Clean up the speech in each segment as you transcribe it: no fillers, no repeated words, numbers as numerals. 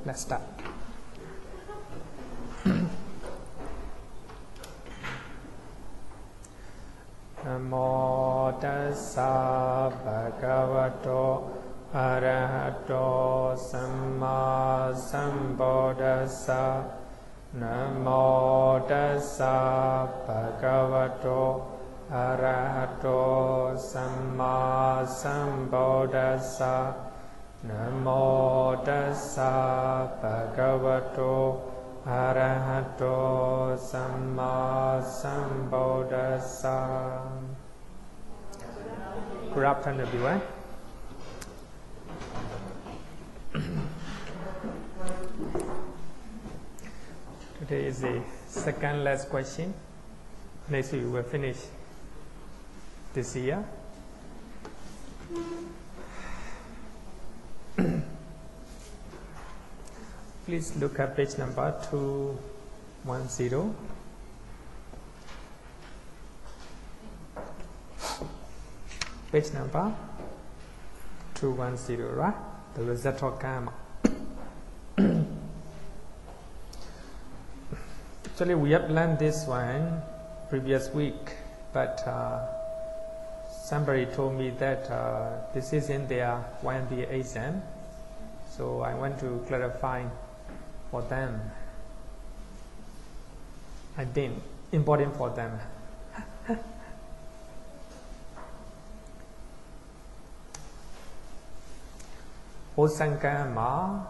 let's start. Namo tassa bhagavato arahato samma sambuddhassa. Namo tassa bhagavato arahato samma sambuddhassa. Namo tassa bhagavato arahato samma sambuddhassa. Good afternoon, everyone. Today is the second last question. Next week we will finish this year. Please look at page number 210. Page number 210, right? The result of karma. Actually, we have learned this one previous week, but somebody told me that this is in their 1B exam, so I want to clarify for them. I think important for them. Ahosankama,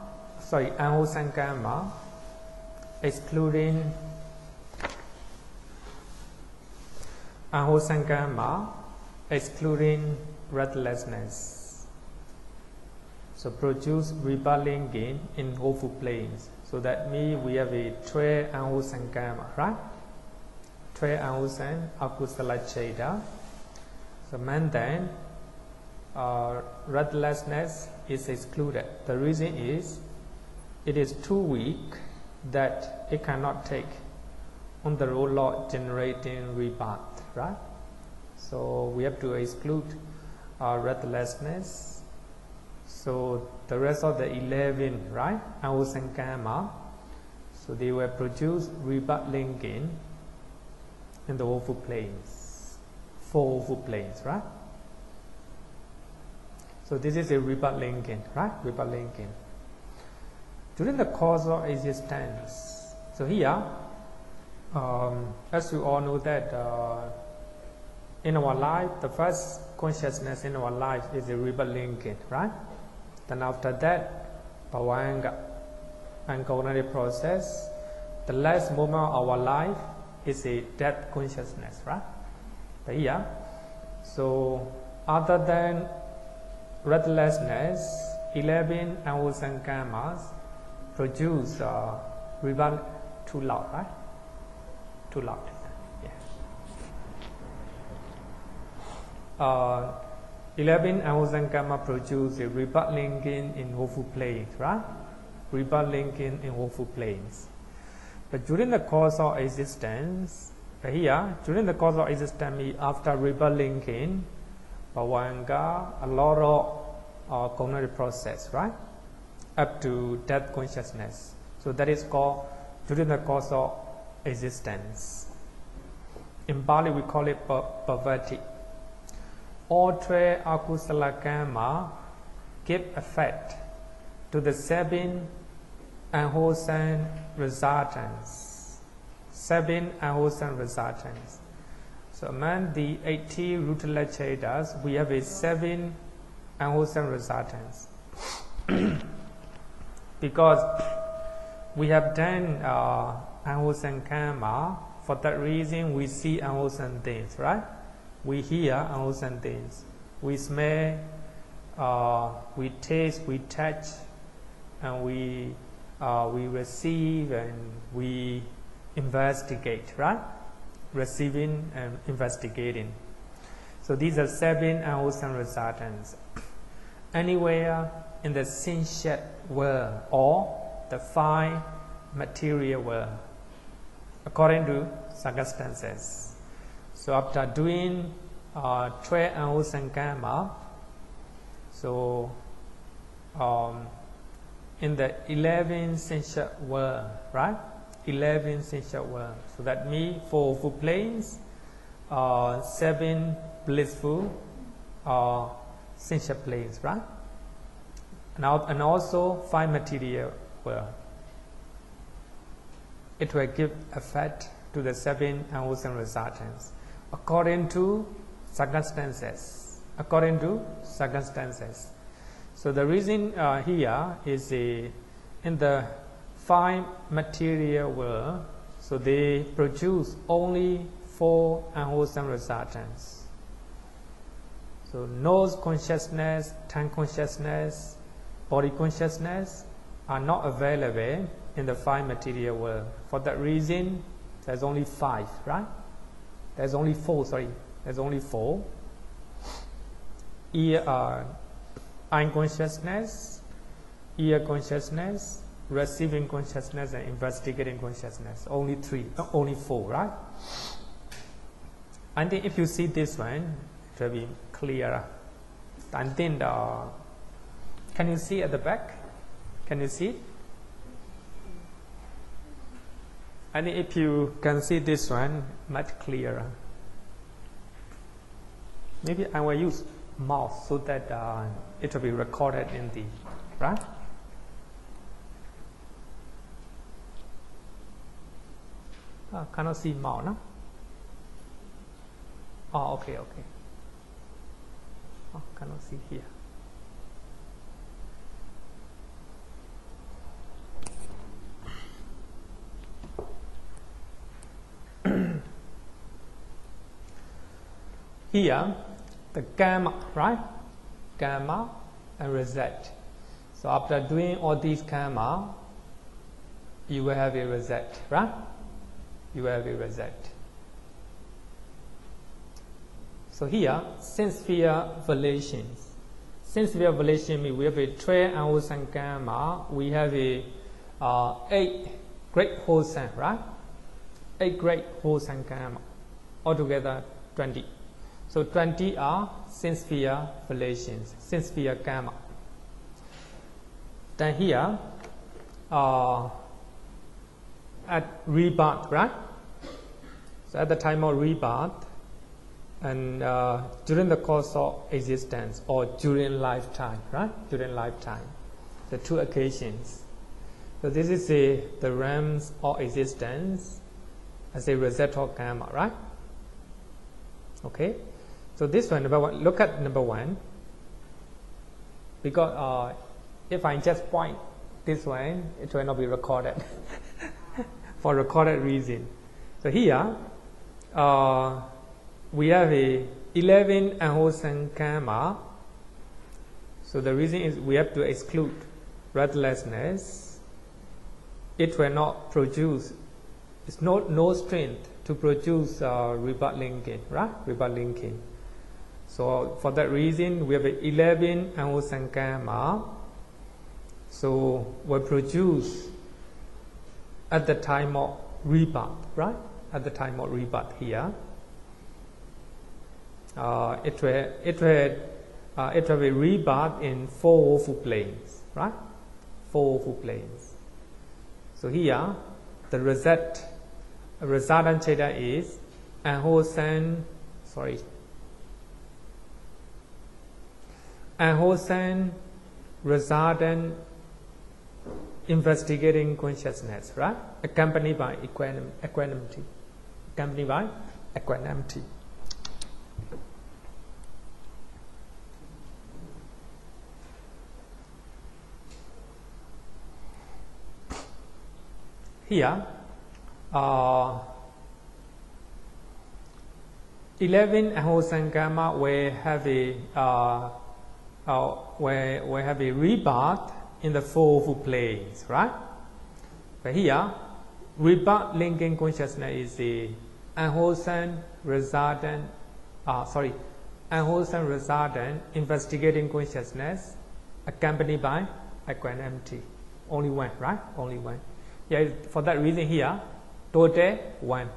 excluding Ahosankama, excluding restlessness. So produce rebelling gain in awful planes. So that means we have a tre Ahosankama, right? Tre Ahosan akusala cheda. So man then restlessness is excluded. The reason is it is too weak that it cannot take on the role of generating rebirth, right? So we have to exclude restlessness. So the rest of the 11, right, Ahosankama, so they will produce rebirth linking in the awful planes, 4 awful planes, right? So this is a rebirth linking, right? Rebirth linking. During the course of existence, so here, as you all know that in our life, the first consciousness in our life is a rebirth linking, right? Then after that, Bhavanga and cognitive process. The last moment of our life is a death consciousness, right? But here, so other than restlessness, 11 Ahosankamas produce rebirth too loud, right? Too loud. Yeah. 11 Ahosankama produce a rebirth linking in awful planes, right? Rebirth linking in awful planes. But during the course of existence, here, during the course of existence, after rebirth linking, Bhavanga, a lot of cognitive process, right? Up to death consciousness. So that is called during the course of existence. In Bali we call it Bhavati. All 12 akusala karma give effect to the 7 Ahosan resultants. 7 Ahosan resultants. So among the 80 Rutala Chetas, we have a 7 Ahosan resultants. Because we have done Ahosan karma, for that reason we see Ahosan things, right? We hear Ahosan things. We smell, we taste, we touch, and we receive and we investigate, right? Receiving and investigating. So these are 7 Ahosan resultants. Anywhere in the sentient world or the 5 material world, according to circumstances. So after doing 12 Ahosan karma, so in the 11 sensual world, right? 11 sensual world. So that means 4 awful planes, 7 blissful sensual planes, right? And also 5 material world. It will give effect to the 7 unwholesome resultants according to circumstances. According to circumstances. So the reason here is in the 5 material world, so they produce only 4 unwholesome resultants. So nose consciousness, tongue consciousness, body consciousness are not available in the 5 material world. For that reason, there's only 5, right? There's only 4, sorry. There's only 4. Eye consciousness, ear consciousness, receiving consciousness, and investigating consciousness. Only 3, only 4, right? I think if you see this one, it will be clearer. I think can you see at the back? Can you see? I think if you can see this one, much clearer. Maybe I will use mouse so that it will be recorded in the, right? Cannot see mouse, no? Oh, okay. Oh, cannot see here. Here, the karma, right? Karma and result. So after doing all these karma, you will have a result, right? You will have a result. So here, sense sphere volitions. Sense sphere volition means we have a 12 unwholesome karma. We have a 8 great wholesome, right? 8 great wholesome karma. Altogether 20. So 20 are sense sphere volitions, sense sphere karma. Then here, at rebirth, right? So at the time of rebirth, and during the course of existence or during lifetime, right? During lifetime, the 2 occasions. So this is the realms of existence as a result of karma, right? Okay. So this one, number 1. Look at number 1. Because if I just point this one, it will not be recorded for recorded reason. So here, we have a 11 unwholesome karma. So the reason is we have to exclude restlessness. It will not produce. It's no strength to produce rebirth linking, right? Rebirth linking. So for that reason, we have 11 unwholesome karma. So we produce at the time of rebirth, right? At the time of rebirth here, it will be rebirth in 4 awful planes, right? 4 awful planes. So here, the resultant data is unwholesome resultant investigating consciousness, right? Accompanied by equanimity. Accompanied by equanimity. Here, 11 unwholesome karma will have a rebirth in the 4 awful planes, right? But here, rebirth linking consciousness is the unwholesome resultant investigating consciousness accompanied by equanimity. Only 1, right? Only 1. Yeah, for that reason here, total 1,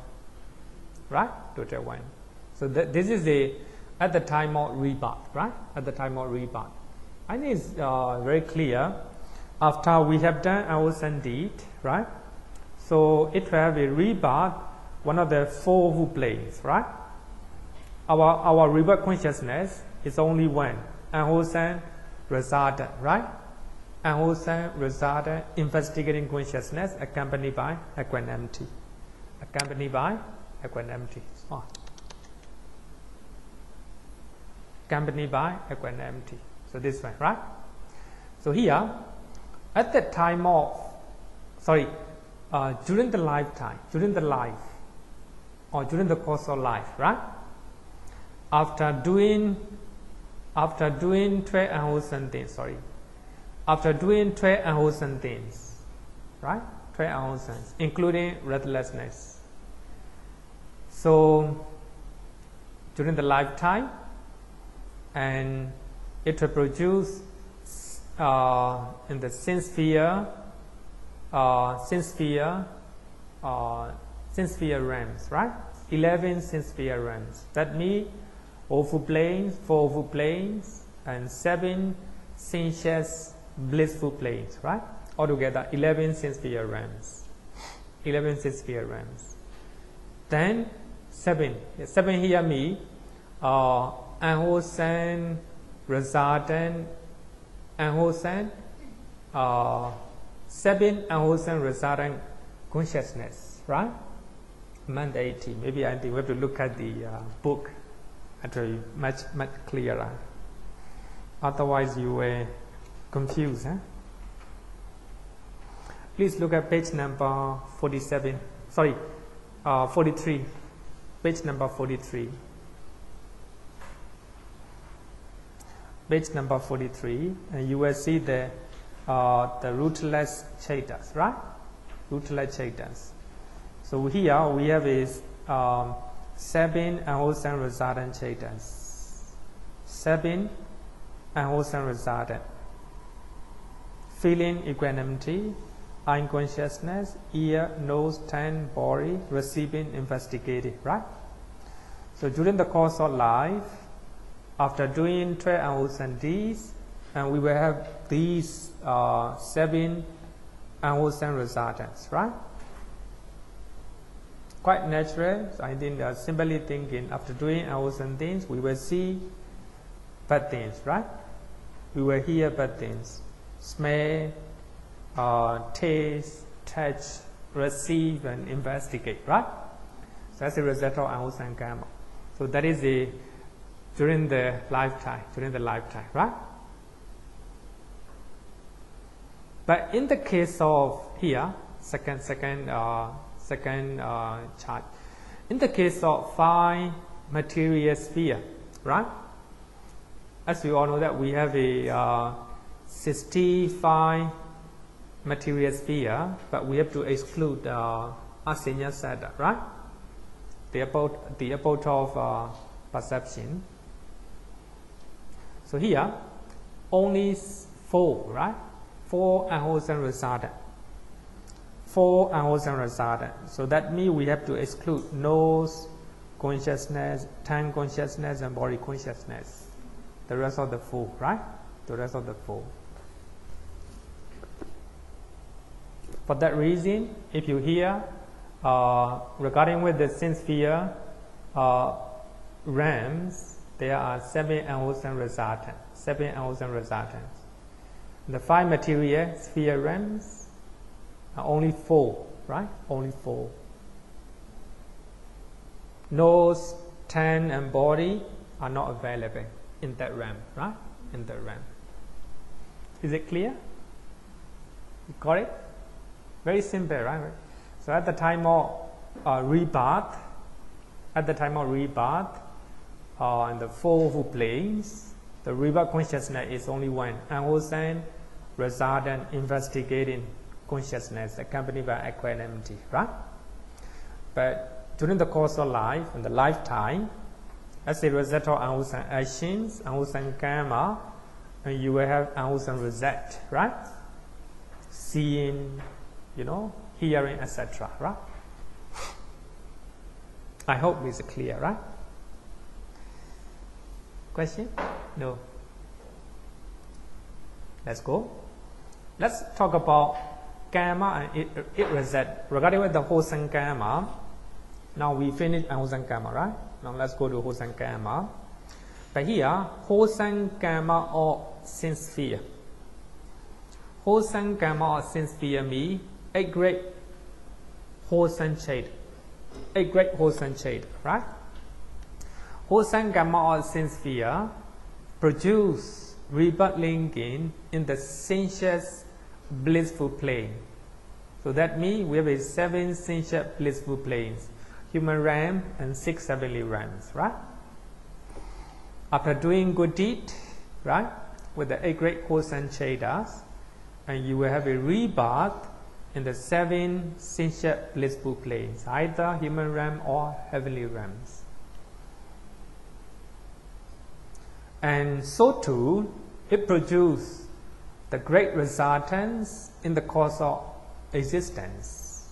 right? Total 1. So this is at the time of rebirth, right? At the time of rebirth. I think it's very clear. after we have done our sin deed, right? So it will have a rebirth, one of the four who plays, right? Our rebirth consciousness is only one, unwholesome, resultant, right? Unwholesome, resultant, investigating consciousness accompanied by equanimity. Accompanied by equanimity. Oh. Accompanied by equanimity. So this one, right? So here, at the time of, during the lifetime, during the life, or during the course of life, right? After doing 12 unwholesome things, after doing 12 unwholesome things, right? 12 unwholesome, including restlessness. So, during the lifetime, and it will produce in the sin sphere realms, right? 11 sin sphere realms. That means awful planes, 4 awful planes, and 7 sensuous blissful planes, right? Altogether 11 sin sphere realms. 11 sin sphere realms. Then 7 here means unwholesome, resultant, unwholesome, 7 unwholesome resultant consciousness, right? Month 80. Maybe I think we have to look at the book. Actually, much clearer. Otherwise, you were confused. Huh? Please look at page number 47. 43. Page number 43. Page number 43, and you will see the rootless chaitans, right? Rootless chaitans. So here we have is 7 unwholesome resultant chaitans. 7 unwholesome resultant. Feeling equanimity, eye consciousness, ear, nose, tongue, body, receiving, investigating, right? So during the course of life, after doing 12 unwholesome deeds, and we will have these 7 unwholesome resultants, right? Quite natural. So I think simply thinking, after doing unwholesome things, we will see bad things, right? We will hear bad things, smell, taste, touch, receive, and investigate, right? So that's the result of unwholesome karma. So that is during the lifetime, right? But in the case of here, second chart, in the case of 5 material sphere, right? As we all know that we have a 65 material sphere, but we have to exclude Asinya Sada, right? The abode of perception. So here, only 4, right? 4 unwholesome resultant. 4 unwholesome resultant. So that means we have to exclude nose consciousness, tongue consciousness, and body consciousness. The rest of the 4, right? The rest of the 4. For that reason, if you hear regarding with the sin sphere realms, there are 7 unwholesome resultants. 7 unwholesome resultants. The 5 material sphere realms are only 4, right? Only 4. Nose, tongue, and body are not available in that realm, right? In that realm. Is it clear? You got it? Very simple, right? So at the time of rebirth, in the 4 planes, the rebirth consciousness is only one, unwholesome, resultant, investigating consciousness accompanied by equanimity, right? But during the course of life, in the lifetime, as a result of unwholesome actions, unwholesome karma, and you will have unwholesome result, right? Seeing, hearing, etc., right? I hope this is clear, right? Question? No. Let's go. let's talk about karma and it reset. Regarding with the wholesome karma, now we finished unwholesome karma, right? Now let's go to wholesome karma. But here, wholesome karma or sincere. Wholesome karma or sincere means a great wholesome shade. A great wholesome shade, right? Wholesome karma or sincere produce rebirth linking in the sensuous blissful plane. So that means we have a 7 sensuous blissful planes, human realm and 6 heavenly realms, right? After doing good deed, right, with the 8 great wholesome chetas, and you will have a rebirth in the 7 sensuous blissful planes, either human realm or heavenly realms. And so too, it produces the great resultants in the course of existence.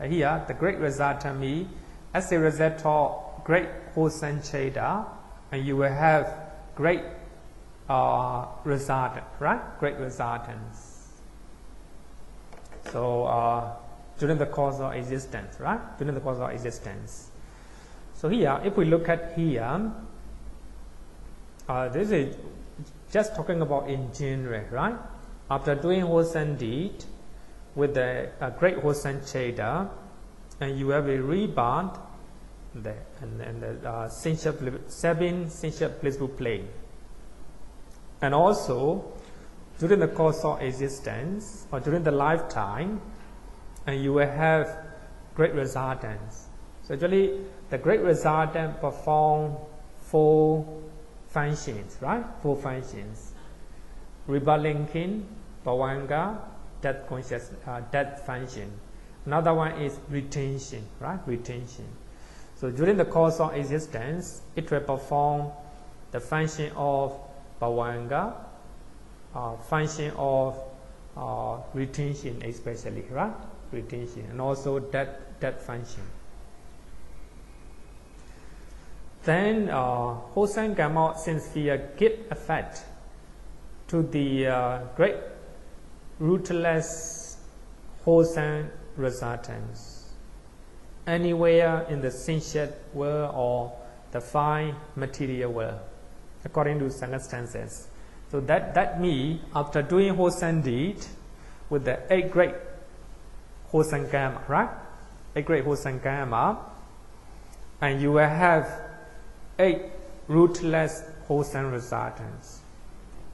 Here, the great resultant means as a result of great wholesome cheta, and you will have great resultant, right? Great resultants. So during the course of existence, right? During the course of existence. So here, if we look at here, this is just talking about in general, right? After doing wholesome deed with the great wholesome cheta, and you have a rebirth there, and the 7 sensual blissful plane. And also, during the course of existence, or during the lifetime, and you will have great resultants. So actually, the great resultant perform 4 functions, right? 4 functions. Rebirth linking, bhavanga, death conscious, death function. Another one is retention, right? Retention. So during the course of existence, it will perform the function of bhavanga, function of retention especially, right? Retention, and also death function. Then wholesome karma sincere give effect to the great rootless wholesome resultants anywhere in the sentient world or the 5 material world according to circumstances. So that means after doing wholesome deed with the 8 great wholesome karma, right? 8 great wholesome karma, and you will have 8 rootless wholesome resultants.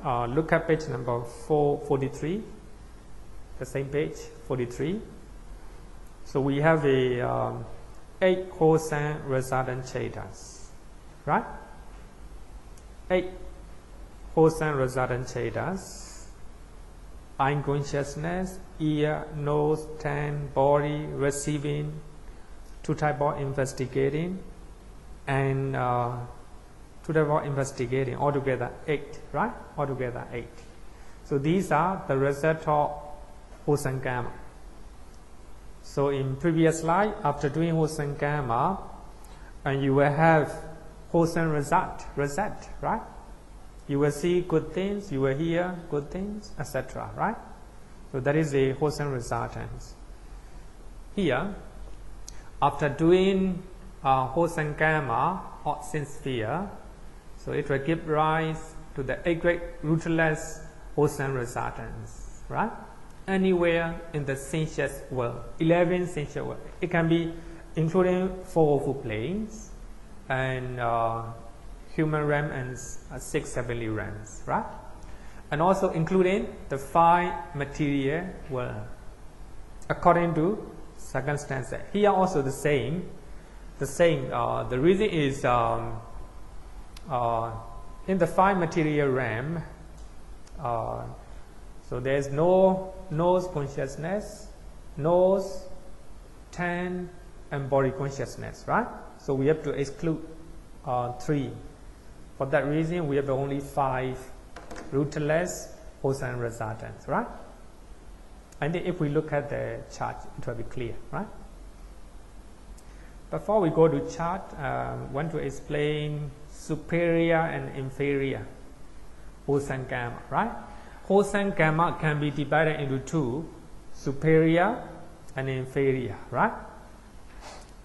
Look at page number 443, the same page, 43. So we have a 8 wholesome resultant chetas, right? 8 wholesome resultant chetas: eye consciousness, ear, nose, tongue, body, receiving, 2 type of investigating, and 2 type of investigating, altogether 8, right? Altogether 8. So these are the result of wholesome karma. So in previous life, after doing wholesome karma, and you will have wholesome result, right? You will see good things, you will hear good things, etc., right? So that is a wholesome resultant. Here, after doing wholesome karma or sincere, so it will give rise to the 8 great rootless wholesome resultants, right? Anywhere in the sensuous world, 11 sensuous world. It can be including 4 awful planes and human realm and 6 heavenly realms, right? And also including the 5 material world according to circumstances. Here also the same. The reason is in the 5 material realm, so there is no nose consciousness, nose, tongue, and body consciousness, right? So we have to exclude 3. For that reason, we have only 5 rootless wholesome resultants, right? And if we look at the chart, it will be clear, right? Before we go to chart, I want to explain superior and inferior wholesome karma, right? wholesome karma can be divided into two, superior and inferior, right?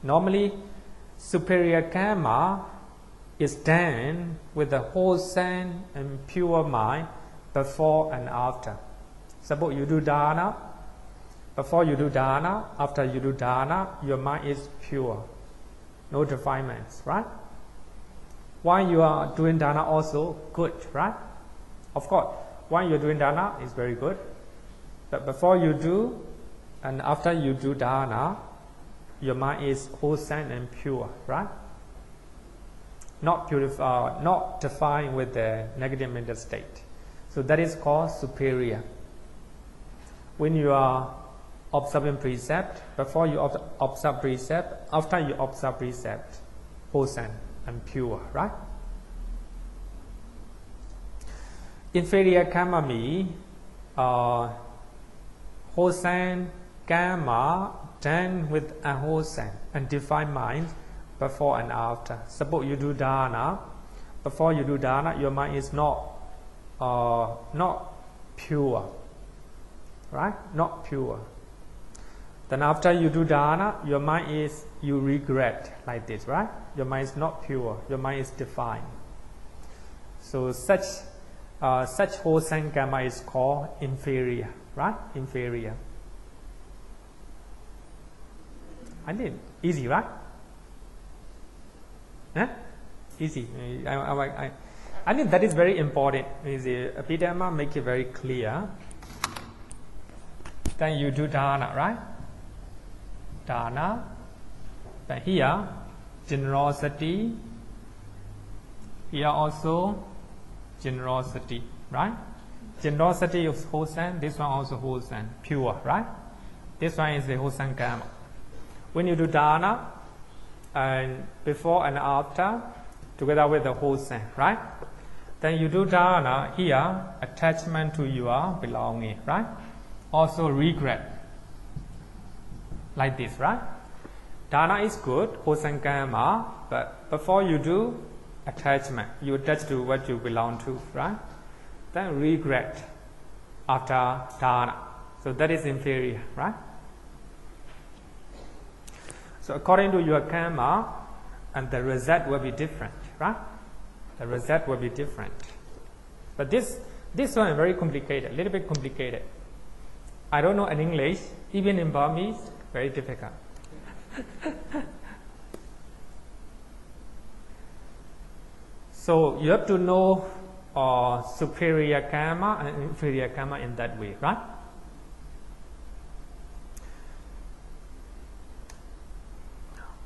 Normally, superior karma is done with the wholesome and pure mind before and after. Suppose you do dana, before you do dana, after you do dana, your mind is pure, no defilements, right? While you are doing dana also good, right? Of course, while you're doing dana is very good, but before you do and after you do dana, your mind is wholesome and pure, right? Not purified, not defined with the negative mental state. So that is called superior. When you are observing precept, before you observe precept, after you observe precept, wholesome and pure, right? Inferior karma means wholesome karma done with unwholesome and defined mind before and after. Suppose you do dana, before you do dana, your mind is not pure, right? Not pure. Then after you do dana, your mind is, you regret like this, right? Your mind is not pure, your mind is defined. So such wholesome karma is called inferior, right? Inferior. I think easy, right? Huh? Easy. I think that is very important. The Abhidhamma make it very clear. Then you do dana, right? Dana. Then here, generosity. Here also, generosity, right? Generosity is wholesome. This one also wholesome, pure, right? This one is the wholesome karma. When you do dana, and before and after, together with the wholesome, right? Then you do dana, here, attachment to your belonging, right? Also regret, like this, right? Dana is good, wholesome karma, but before you do, attachment, you attach to what you belong to, right? Then regret after dana. So that is inferior, right? So according to your karma, and the result will be different, right? The result will be different. But this one is very complicated, a little bit complicated. I don't know in English, even in Burmese, very difficult. So you have to know superior karma and inferior karma in that way, right?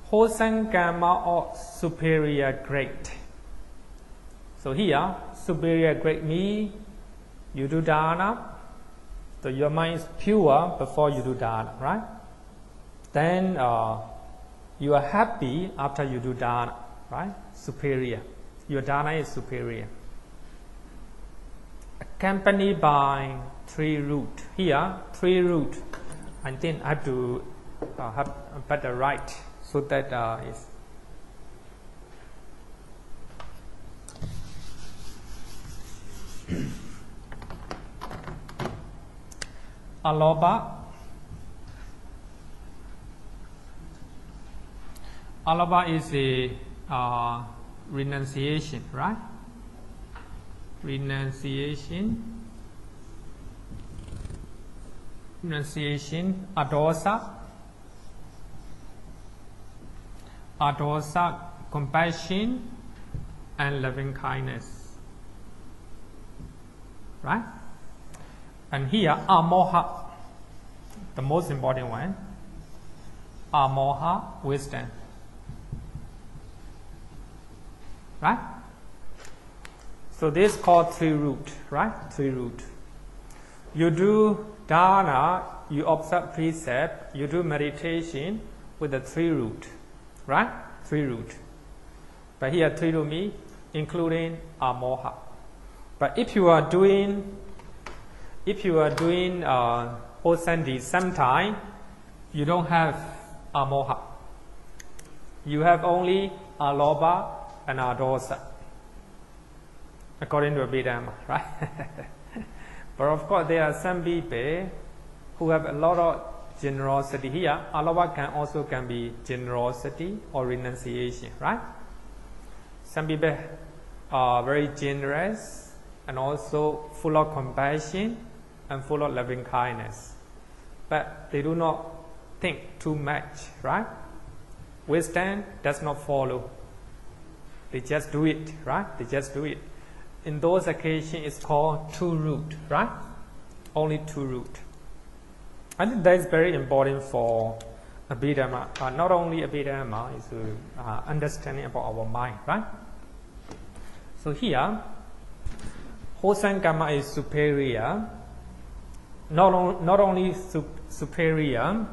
Wholesome karma or superior grade. So here, superior grade means you do dana, so your mind is pure before you do dana, right? Then you are happy after you do dana, right? Superior. Your dana is superior. Accompanied by 3 root. Here, 3 root. I think I have to have a better write. So that is alobha. Alobha is a renunciation, right? Renunciation. Adosa. Adosa, compassion and loving kindness, right? And here amoha, the most important one. Amoha, wisdom, right? So this is called 3 root, right? 3 root. You do dana, you observe precept, you do meditation with the 3 root. Right? 3 root. But here 3 root means including amoha. But if you are doing wholesome sometime, you don't have amoha. You have only alobha and adosa. According to Abhidhamma, right? But of course, there are some people who have a lot of generosity. Here, alava can be generosity or renunciation, right? Some people are very generous and also full of compassion and full of loving kindness. But they do not think too much, right? Wisdom does not follow. They just do it, right? They just do it. In those occasions, it's called two root, right? Only two root. I think that is very important for Abhidhamma. Not only Abhidhamma, is understanding about our mind, right? So here, wholesome karma is superior. Not only superior,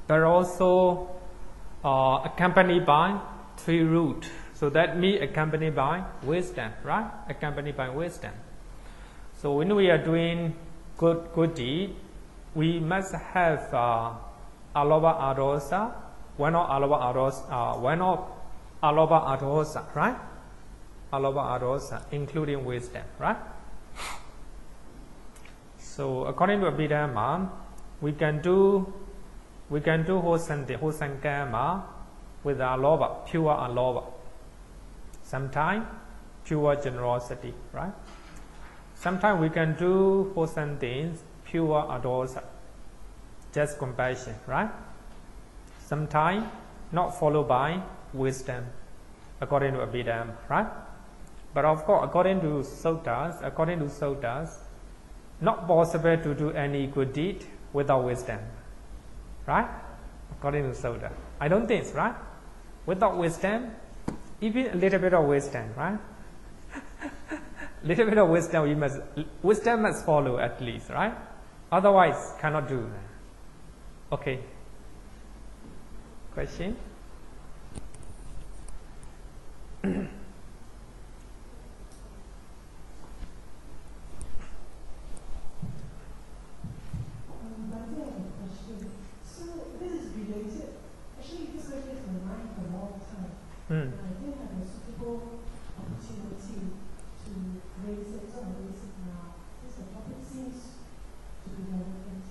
but also accompanied by three root. So that means accompanied by wisdom, right? Accompanied by wisdom. So when we are doing good deed, we must have alava adosa. Why not alava adosa? Why not alava adosa, right? Alava adosa, including wisdom, right? So according to Abhidhamma, we can do wholesome karma with alava, pure alava. Sometimes pure generosity, right? Sometimes we can do wholesome things, pure adosa, just compassion, right? Sometimes not followed by wisdom, according to Abhidhamma, right? But of course, according to suttas, not possible to do any good deed without wisdom, right? According to sutta, I don't think, right? Without wisdom, even a little bit of wisdom, right? Little bit of wisdom must follow at least, right? Otherwise, cannot do. Okay. Question? I didn't have a suitable opportunity to raise it, so I raise it now. This topic seems to be relevant.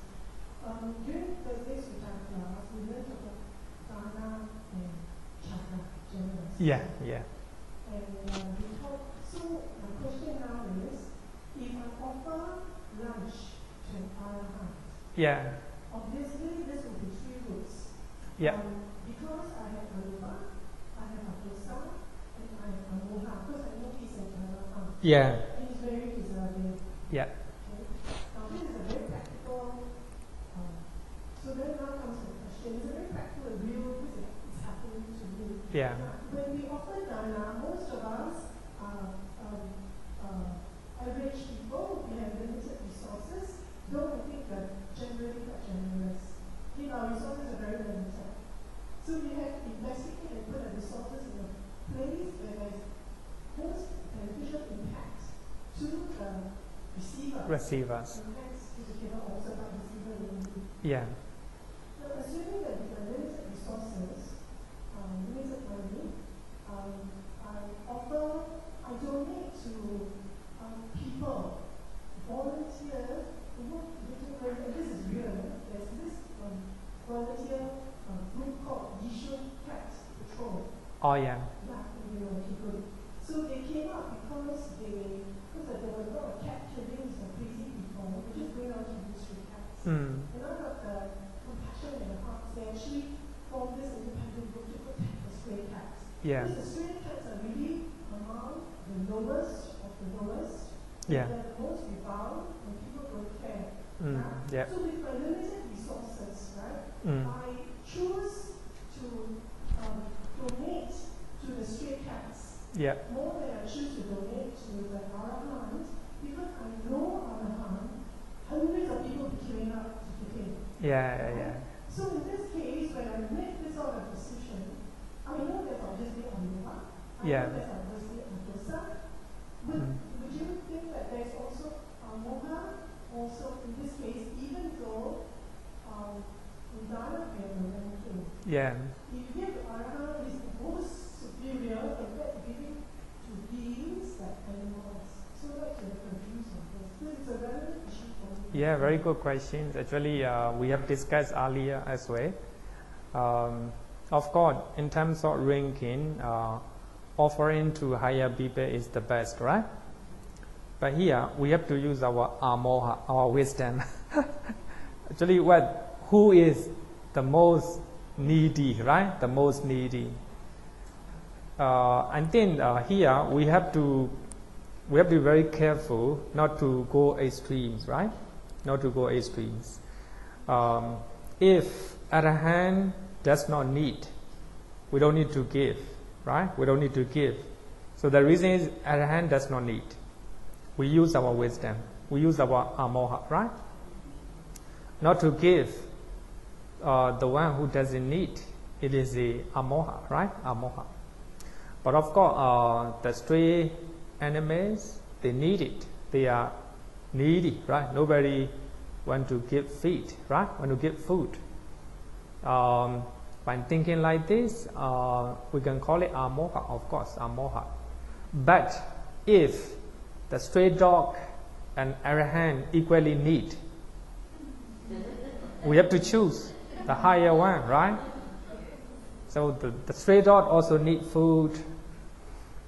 During Thursday's Vipassana class, we learned about Dhamma and Chakra, generous. Yeah. And we talked, so my question now is, if I offer lunch to an arahant, Yeah. obviously this will be three roots. Yeah. Because I have arupa, I have adosa, and I have amoha, because I know he's an arahant. Yeah. And he's very deserving. Yeah. Okay? Now this is a very practical, so then now comes the question, it's a very practical and real, because it's happening to me. Yeah. Now, when we offer dana, most of us are average people, we have limited resources, though I think that generally quite generous. Our resources are very limited. So we have investigated and put the resources in a place where there is most beneficial impact to the receivers. And hence, you cannot also buy receiver only. Yeah. Now, assuming that with the limited resources, limited money, I donate to people, volunteers, and this is real. There's this volunteer group called Yishun Cat Patrol. Oh yeah. So they came out because there were a lot of cat killings and crazy people. They just going out to do stray cats. And out of the compassion and the hearts, they actually formed this independent group to protect the stray cats. Yeah. Because the stray cats are really among the lowest of the lowest. Yeah. They're the most reviled and people don't care. Yeah. So with my limited resources, right, I choose to donate to the stray cats. Yeah. More than I choose to donate to the arahant, because I know arahant, hundreds of people be queuing up to him. Yeah. So in this case, when I make this sort of decision, I know there's obviously amoha, I know there's obviously adosa. Would you think that there's also amoha? Also, in this case, even though Udana and Yeah. if you give arahant is the most superior compared to giving to beings like animals. So that's the confused on this. This is a relevant issue for Yeah, very good questions. Actually, we have discussed earlier as well. Of course, in terms of ranking, offering to higher people is the best, right? But here we have to use our amoha, our wisdom. Actually, who is the most needy, right? The most needy. I think here we have to be very careful not to go extremes, right? Not to go extremes. If Arahant does not need, we don't need to give, right? We don't need to give. So the reason is Arahant does not need. We use our wisdom. We use our amoha, right? Not to give the one who doesn't need. It is the amoha, right? Amoha. But of course, the stray animals, they need it. They are needy, right? Nobody want to give feed, right? Want to give food. By thinking like this, we can call it amoha, of course, amoha. But if the stray dog and Arahant equally need, we have to choose the higher one, right? So the stray dog also need food,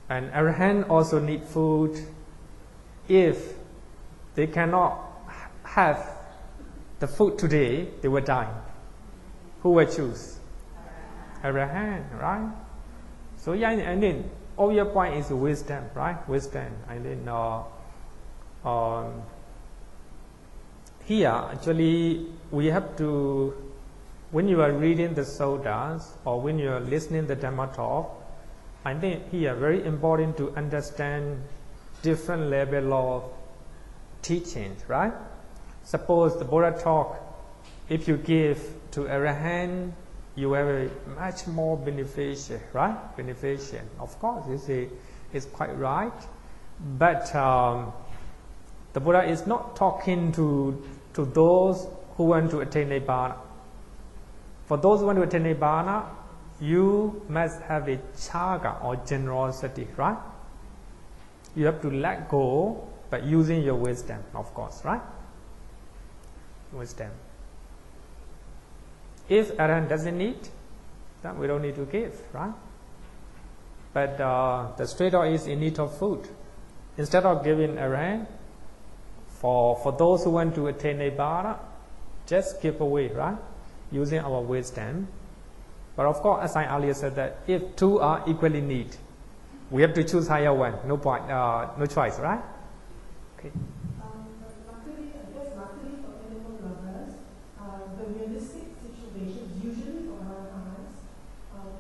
and Arahant also need food. If they cannot have the food today, they will die. Who will choose? Arahant, right? So yeah, and then all your point is wisdom, right? Wisdom. And then here actually we have to, when you are reading the suttas or when you are listening the Dhamma talk, I think here very important to understand different level of teachings, right? Suppose the Buddha talk, if you give to Arahant, you have a much more beneficial, right? Beneficial. Of course, it's quite right. But the Buddha is not talking to those who want to attain Nibbana. For those who want to attain Nibbana, you must have a chaga or generosity, right? You have to let go, but using your wisdom, of course, right? Wisdom. If Arahant doesn't need, then we don't need to give, right? But the stray dog is in need of food. Instead of giving Arahant, for those who want to attain Nibbana, just give away, right? Using our wisdom. But of course, as I earlier said, that if two are equally need, we have to choose higher one. No point, no choice, right? Okay. Luckily, I guess luckily for animal lovers, the realistic situations, usually for our eyes,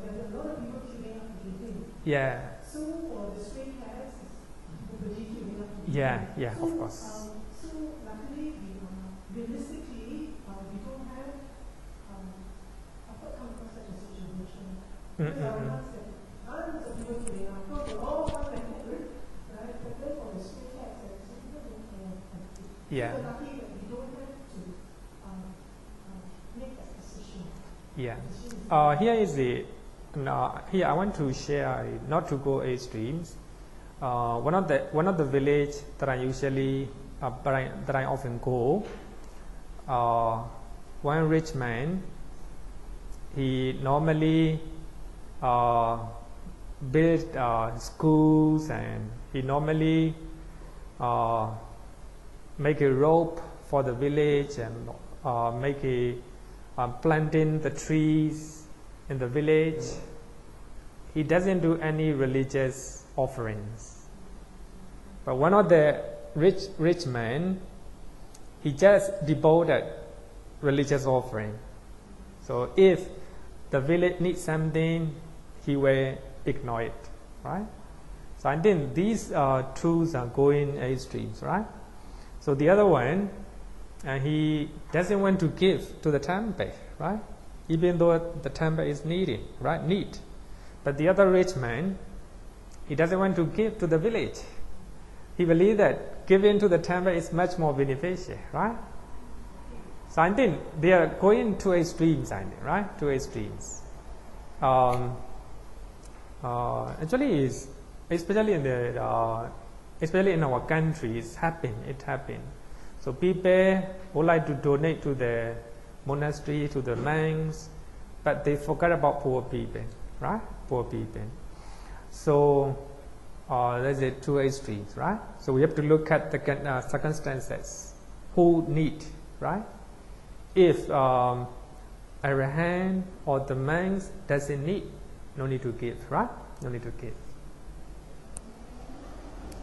there are a lot of people queuing up to give in. Yeah. So for the stray cats, nobody queuing up to give in. Yeah, so, of course. So luckily, realistically, we don't have. I've not come across such a situation. Because I would have said, hundreds of people queuing up. Because we're all one right? But then for the stray cats, some people don't care. Yeah. So lucky that we don't have to make that decision. Yeah. Here is the. Here I want to share, not to go extremes. One of the village that I usually that I often go. One rich man. He normally build schools, and he normally make a rope for the village and make a planting the trees in the village. He doesn't do any religious offerings. But one of the rich men, he just devoted religious offering. So if the village needs something, he will ignore it, right? So I think these truths are going extremes, right? So the other one, he doesn't want to give to the temple, right? Even though the temple is needed, right? Need. But the other rich man, he doesn't want to give to the village. He believes that giving to the temple is much more beneficial, right? So I think they are going to extremes, I think, right? To extremes. Actually, especially in our country, it happened. So people would like to donate to the monastery, to the monks, but they forget about poor people, right? Poor people. So there's a two extremes, right? So we have to look at the circumstances. Who need, right? If Arahant or the monks doesn't need, no need to give, right? No need to give.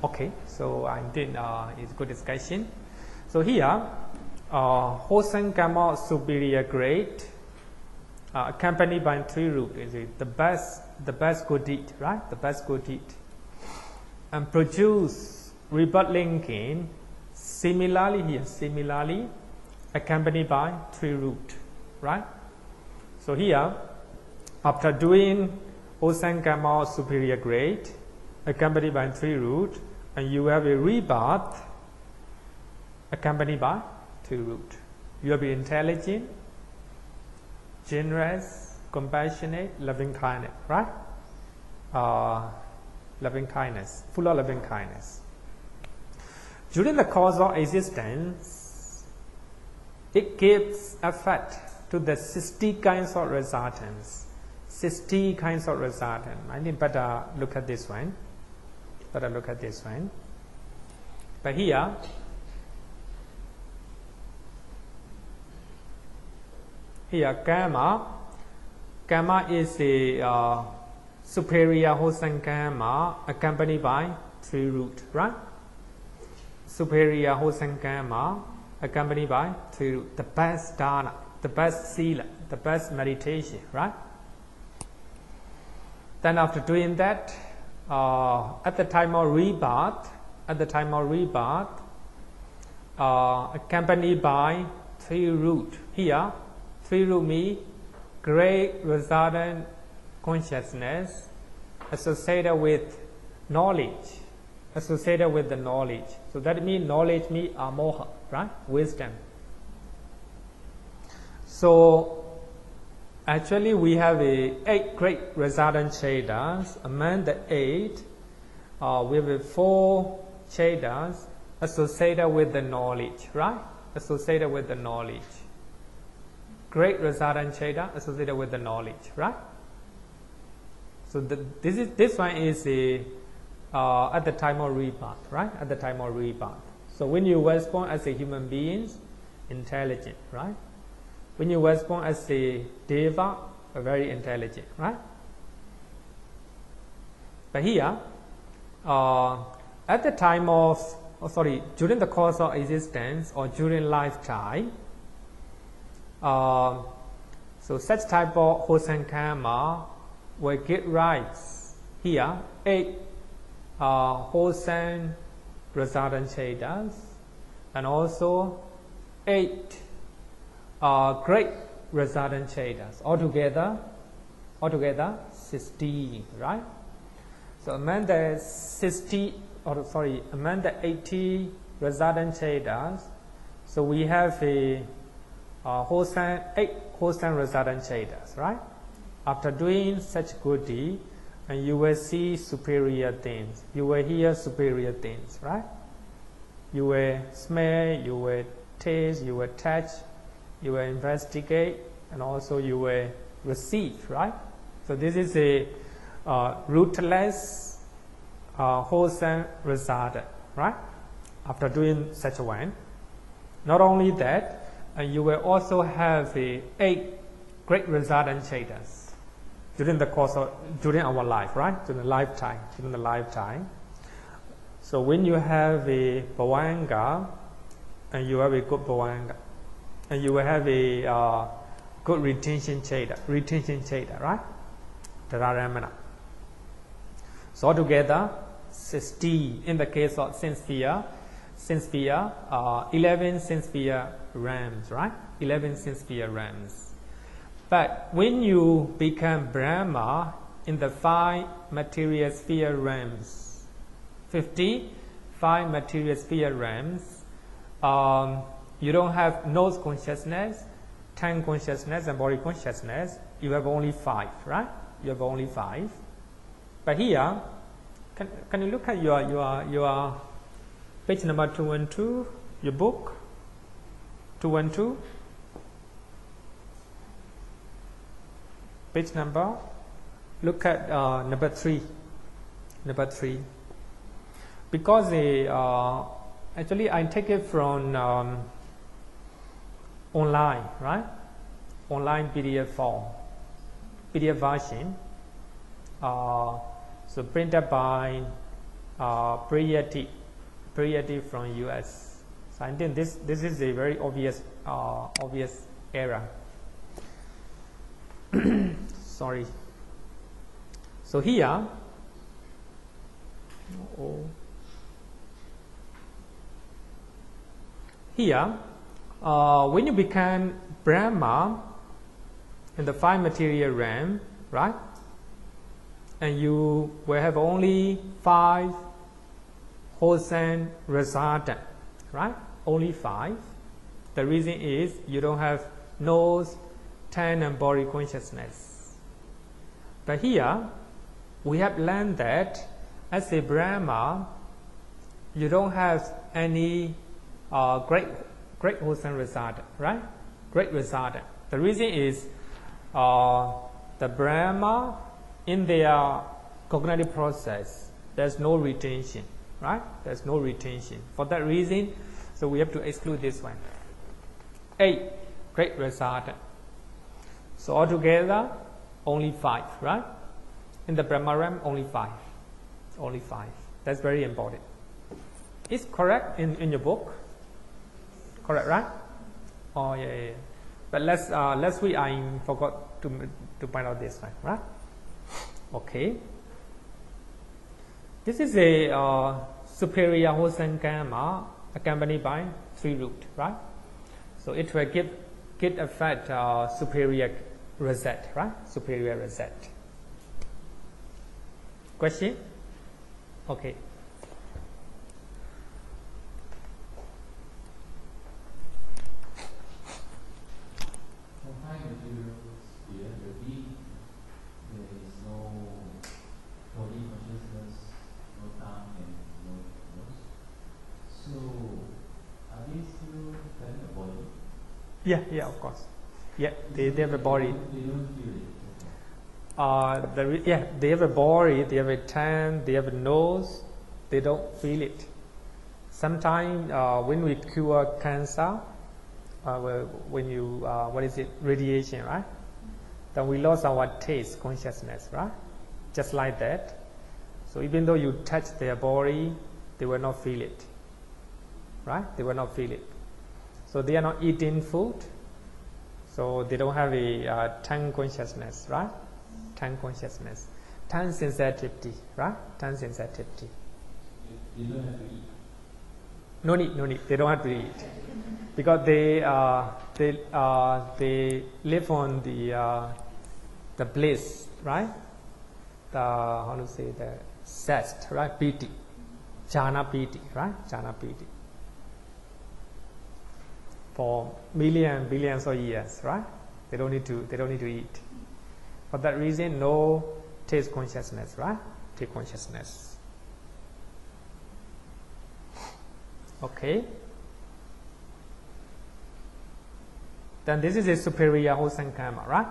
Okay, so I think it's good discussion. So here, wholesome karma superior grade, accompanied by three root, is it the best good deed, right? The best good deed, and produce rebirth linking. Similarly here, similarly accompanied by three root, right? So here, after doing wholesome karma superior grade, accompanied by three root, and you have a rebirth accompanied by three root. You will be intelligent, generous, compassionate, loving kindness, right? Loving kindness, full of loving kindness. During the course of existence, it gives effect to the 60 kinds of resultants. 60 kinds of resultants. I think better look at this one. Better look at this one. But here, karma is a superior wholesome karma accompanied by three root, right? Superior wholesome karma accompanied by three root. The best dana, the best sila, the best meditation, right? Then after doing that, at the time of rebirth, accompanied by three root. Here, three root means great resultant consciousness associated with knowledge, associated with the knowledge. So that means knowledge means amoha, right? Wisdom. So actually we have 8 great resultant chetas. Among the 8, we have 4 chetas associated with the knowledge, right? Associated with the knowledge. Great resultant cheta associated with the knowledge, right? So this one is at the time of rebirth, right? At the time of rebirth. So when you were born as a human being, intelligent, right? When you were born as a deva, very intelligent, right? But here, at the time of, during the course of existence or during lifetime, so such type of wholesome karma will get rise. Here, 8 wholesome resultant chetas, and also 8 great resultant chetas. Altogether 16, right? So among the 80 resultant chetas, so we have a 8 wholesome resultant chetas, right? After doing such good deed, and you will see superior things, you will hear superior things, right? You will smell, you will taste, you will touch, you will investigate, and also you will receive, right? So this is a rootless wholesome result, right? After doing such a one. Not only that, you will also have 8 great resultant chetas during the course of our life, right? During the lifetime. So when you have a bhavanga, and you have a good bhavanga, and you will have a good retention cheta, right? Dhararamana. So altogether 60 in the case of sense sphere, 11 sense sphere realms, right? 11 sense sphere realms. But when you become Brahma in the 5 material sphere realms, 55 material sphere realms, you don't have nose consciousness, tongue consciousness, and body consciousness. You have only 5, right? You have only 5. But here, can you look at your page number 212, your book? 212. Page number. Look at number 3. Number 3. Because actually I take it from online, right? Online PDF form, PDF version. So printed by Priyati from US. So I think this is a very obvious error. Sorry. So here, when you become Brahma in the 5 material realm, right? And you will have only 5 wholesome residents, right? Only 5. The reason is you don't have nose, tongue, and body consciousness. But here, we have learned that as a Brahma, you don't have any great wholesome resident, right? Great resident. The reason is the Brahma, in their cognitive process, there's no retention, right? There's no retention. For that reason, so we have to exclude this one. 8 great resident. So altogether, only 5, right? In the Brahma realm, only 5. Only 5. That's very important. It's correct in your book. Correct, right? Oh yeah. But let's read. I forgot to point out this one, right? Okay. This is a superior wholesome karma accompanied by 3 roots, right? So it will get effect superior reset, right? Superior reset. Question? Okay. Yeah, of course. Yeah, they have a body. They have a body, they have a tongue, they have a nose, they don't feel it. Sometimes when we cure cancer, when you, radiation, right? Then we lost our taste consciousness, right? Just like that. So even though you touch their body, they will not feel it, right? They will not feel it. So they are not eating food, so they don't have a tongue consciousness, right? Tongue consciousness, tongue sensitivity, right? Tongue sensitivity. They don't have to eat. No need. They don't have to eat because they live on the bliss, right? The zest, right? Piti, jhana piti, right? Jhana piti. For billions of years, right? They don't need to eat. For that reason, no taste consciousness, right? Taste consciousness. Okay. Then this is a superior wholesome karma, right?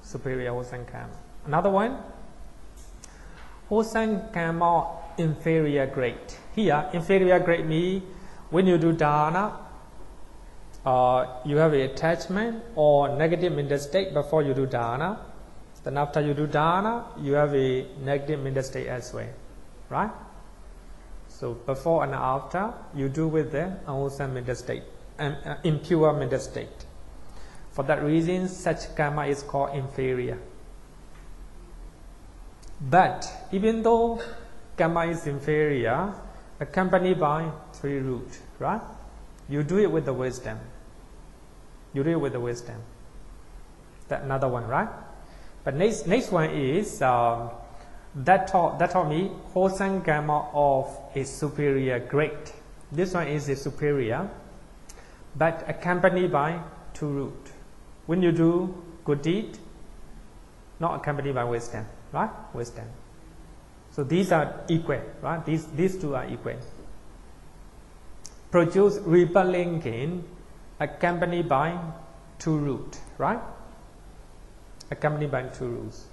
Superior wholesome karma. Another one, wholesome karma inferior grade. Here, inferior grade means when you do dana, you have an attachment or negative mental state before you do dana. Then after you do dana, you have a negative mental state as well, right? So before and after, you do with the unwholesome mental state and impure mental state. For that reason, such karma is called inferior. But even though karma is inferior, accompanied by 3 roots, right? You do it with the wisdom. You do it with the wisdom. That another one, right? But next one is that taught me wholesome karma of a superior grade. This one is a superior, but accompanied by 2 roots. When you do good deed, not accompanied by wisdom, right? Wisdom. So these are equal, right? These 2 are equal. Produce rebellion gain accompanied by two roots, right? Accompanied by two roots.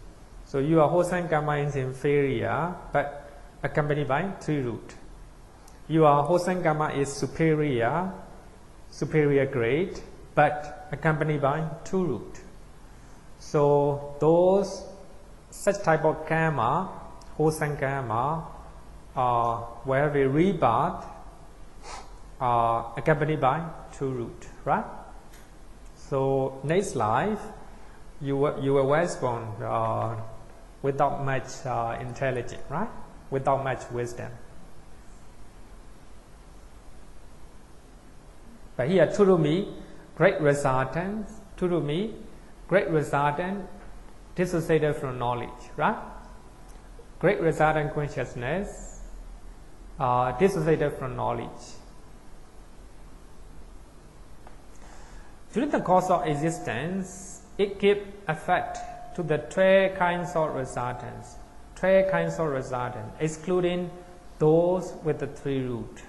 So your wholesome karma is inferior, but accompanied by three roots. Your wholesome karma is superior grade, but accompanied by two roots. So those such type of karma, wholesome karma, will have a rebirth accompanied by two roots, right? So next life, you were once born without much intelligence, right? Without much wisdom. But here, Turumi, great resultant, Turumi, great resultant, dissociated from knowledge, right? Great resultant consciousness, dissociated from knowledge. During the course of existence, it gives effect to the three kinds of resultants, excluding those with the three roots.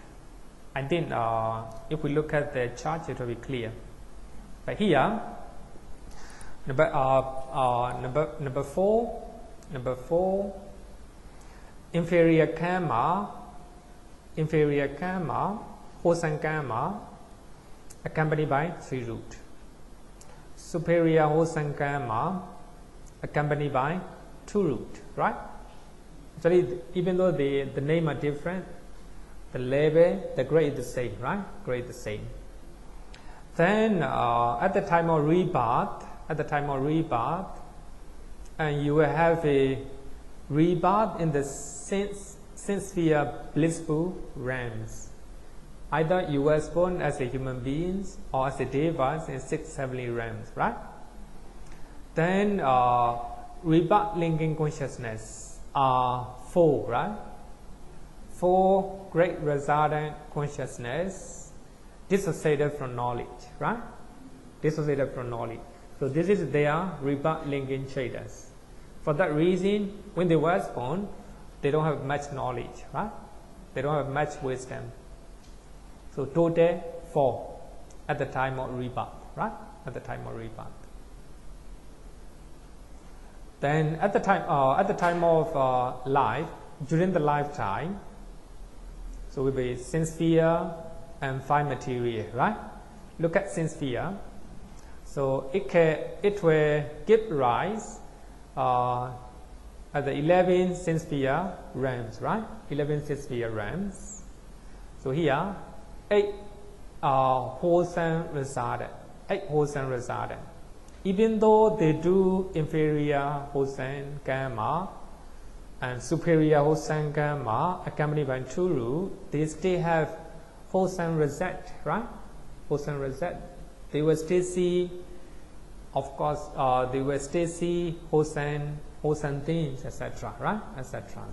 I think if we look at the chart, it will be clear. But here, number four, inferior karma, wholesome karma, accompanied by three roots. Superior wholesome karma, accompanied by two roots, right? Actually, even though the name are different, the level, the grade is the same, right? Grade the same. Then at the time of rebirth, and you will have a rebirth in the sense sphere blissful realms. Either you were born as a human being or as a deva in 6 heavenly realms, right? Then rebirth linking consciousness are 4, right? 4 great resultant consciousness dissociated from knowledge, right? Dissociated from knowledge. So this is their rebirth linking status. For that reason, when they were born, they don't have much knowledge, right? They don't have much wisdom. So total 4 at the time of rebirth, right? At the time of rebirth. Then at the time of life, during the lifetime, so will be sense sphere and 5 material, right? Look at sense sphere. So it will give rise at the 11 sense sphere realms, right? 11 sense sphere realms. So here, 8 wholesome resultant. 8 wholesome resultant. Even though they do inferior wholesome karma and superior wholesome karma accompanied by two roots, they still have wholesome result, right? Wholesome result. They will still see, of course, they will still see wholesome things, etc., right? Etc.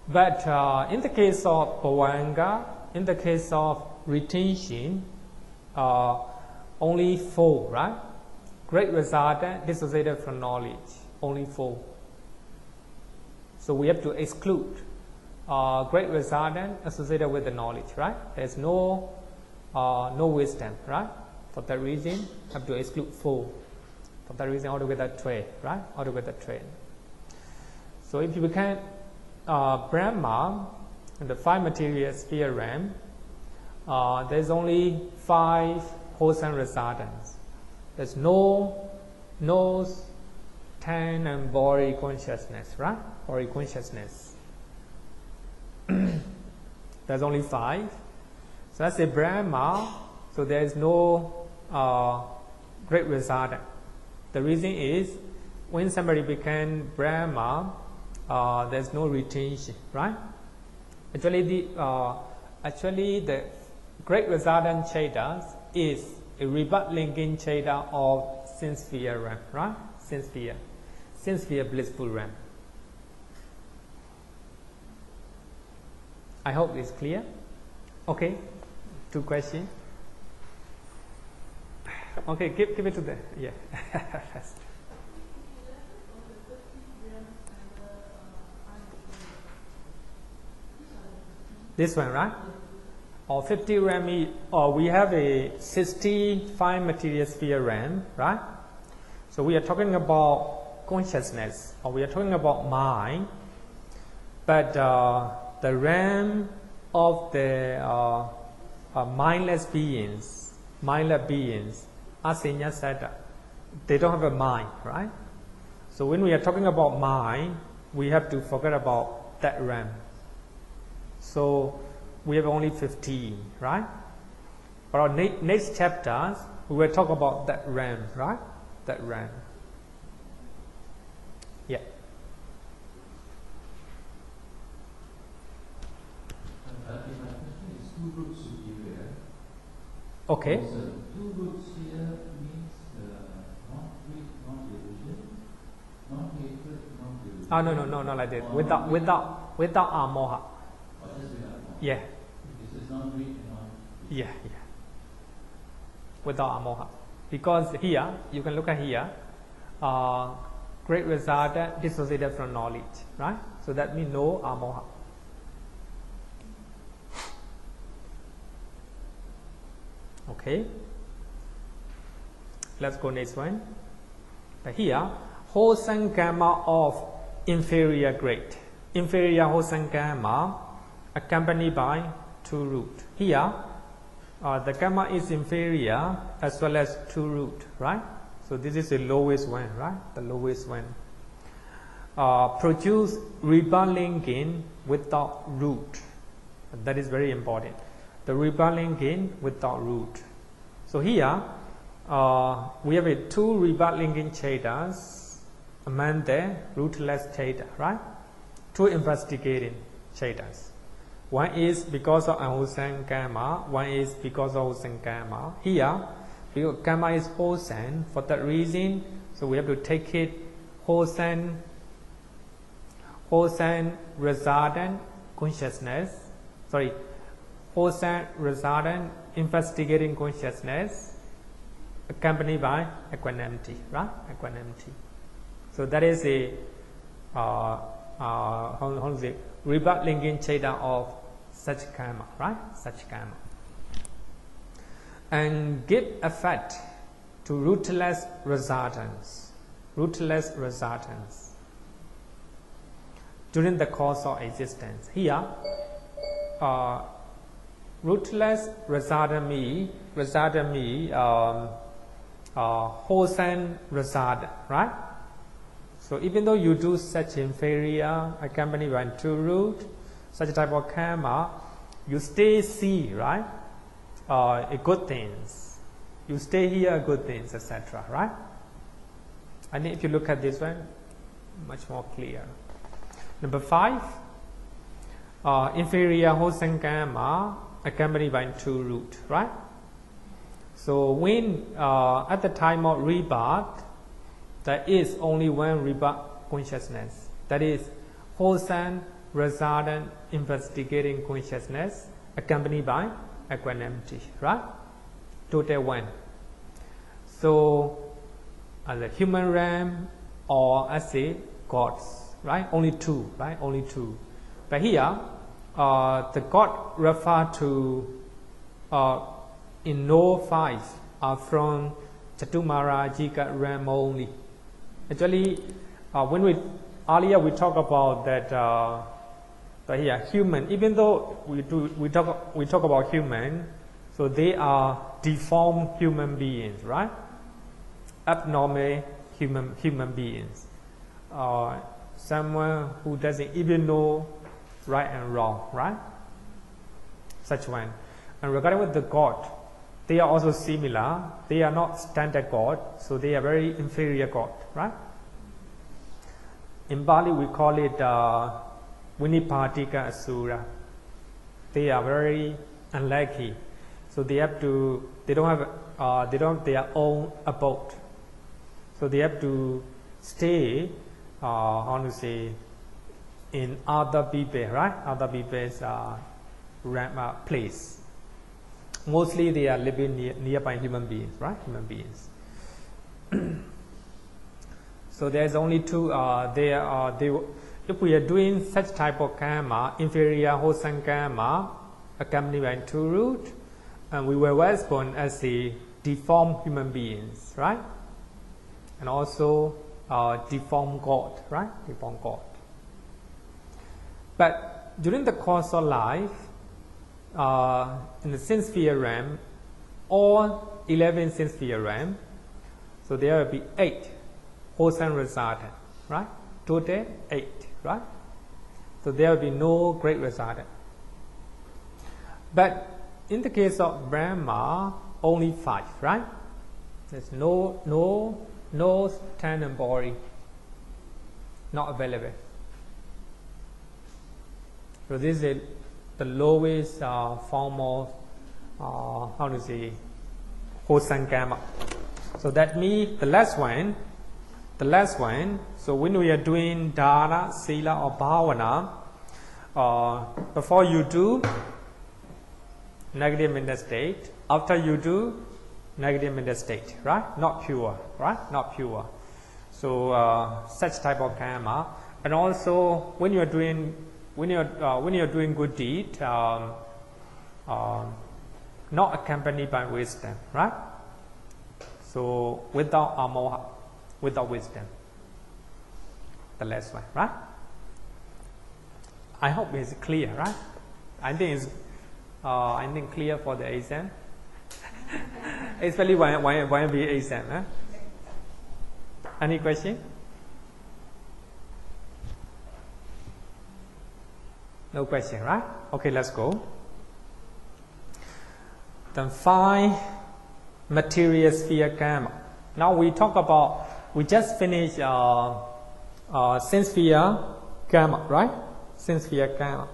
But in the case of bhavanga, in the case of retention, only 4, right? Great resultant dissociated from knowledge, only 4. So we have to exclude great resultant associated with the knowledge, right? There's no wisdom, right? For that reason, have to exclude 4. For that reason, altogether 3, right? Altogether 3. So if you become Brahma in the 5 material sphere realm, there's only 5 wholesome resultants. There's no time and body consciousness, right? Body consciousness. There's only 5. So that's a Brahma. So there is no great resultant. The reason is when somebody becomes Brahma, there's no retention, right? Actually, the great resultant chaita is a rebirth linking chaita of sense sphere realm, right? Sense sphere blissful realm. I hope it's clear. Okay, 2 questions. Okay, give it to the This one, right? or 50 realm, or we have a 65 material sphere realm, right? So we are talking about consciousness, or we are talking about mind, but the realm of the mindless beings, asinya satta, they don't have a mind, right? So when we are talking about mind, we have to forget about that realm. So we have only 15, right? But our next chapters, we will talk about that realm, right? That realm. Yeah. My question is two groups superior. Okay. So two groups here means not greed, not delusion, not hatred, not delusion. Ah, no, not like that. Without amoha. Or just without more. Yeah. Because it's not greed and not Yeah. Without amoha. Because here, you can look at here, great result dissociated from knowledge, right? So that means no amoha. Okay. Let's go next one. But here, wholesome karma of inferior grade. Inferior wholesome karma accompanied by two root. Here, the karma is inferior as well as two root, right? So this is the lowest one, right? The lowest one. Produce rebirth linking without root. That is very important. The rebirth linking without root. So here, we have two rebirth linking chetas, among the rootless cheta, right? Two investigating chetas. One is because of unwholesome karma, one is because of wholesome karma. Here, because karma is wholesome, for that reason, so we have to take it wholesome resultant consciousness. Sorry, wholesome resultant investigating consciousness accompanied by equanimity, right? Equanimity. So that is a rebirth linking cheta of such karma, right? Such karma. And give effect to rootless resultants. Rootless resultants. During the course of existence. Here, rootless resultant me wholesome resultant, right? So even though you do such inferior accompanied by two root, such type of karma, you stay see, right? Good things. You stay here, good things, etc. Right? And if you look at this one, much more clear. Number 5, inferior wholesome karma accompanied by two root, right? So when at the time of rebirth, there is only one rebirth consciousness. That is wholesome resultant investigating consciousness accompanied by equanimity, right? Total one. So as a human realm or as a gods, right? Only two, right? Only two. But here, the God referred to in no 5 are from Chatumara realm only. Actually, when we earlier we talk about that here human. Even though we talk about human, so they are deformed human beings, right? Abnormal human beings. Someone who doesn't even know right and wrong, right? Such one. And regarding with the God, they are also similar. They are not standard God, so they are very inferior God, right? In Bali, we call it Vinipatika Asura. They are very unlucky, so they don't have their own abode. So they have to stay, in other people, right? Other people's place. Mostly they are living nearby human beings, right? Human beings. So there's only two. If we are doing such type of karma, inferior wholesome karma, accompanied by 2 roots, and we were once born as the deformed human beings, right? And also deformed God, right? Deformed God. But during the course of life, in the sense sphere realm, all 11 sense sphere realm, so there will be 8 wholesome resultant, right? Total 8, right? So there will be no great resultant. But in the case of Brahma, only 5, right? There's no standard body not available. So this is the lowest form of wholesome karma. So that means the last one. So when we are doing dana, sila, or bhavana, before you do negative mental state, after you do negative mental state, right? Not pure, right? Not pure. So such type of karma, and also when you are doing good deed, not accompanied by wisdom, right? So without amoha, without wisdom, the last one, right? I hope it's clear, right? I think it's clear for the exam, especially when we exam. Huh? Any question? No question, right? Okay, let's go. Then 5 material sphere karma. Now we just finished sense sphere karma, right? Sense sphere karma.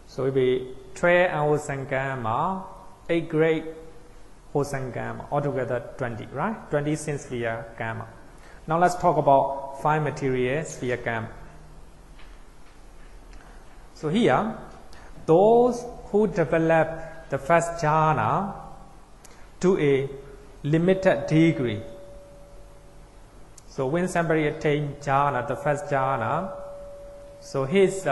So it will be 12 wholesome karma, 8 great wholesome karma, altogether 20, right? 20 sense sphere karma. Now let's talk about 5 material sphere karma. So here, those who develop the first jhana to a limited degree. So when somebody attains jhana, the first jhana, so his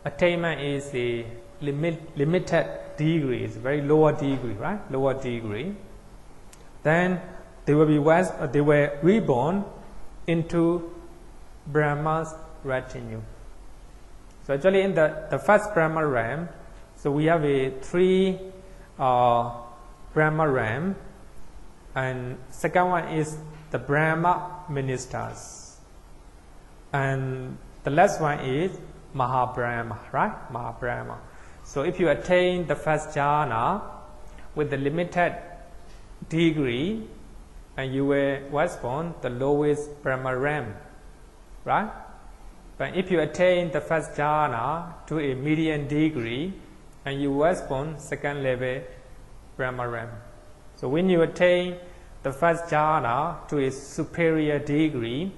attainment is a limited degree, it's very lower degree, right? Lower degree. Then they were reborn into Brahma's retinue. So actually in the first Brahma realm, so we have 3 Brahma realm, and second one is the Brahma ministers, and the last one is Mahabrahma, right? Mahabrahma. So if you attain the first jhana with the limited degree, and you was born the lowest Brahma realm, right? But if you attain the first jhana to a medium degree, and you was born second level Brahma realm. So when you attain the first jhana to a superior degree,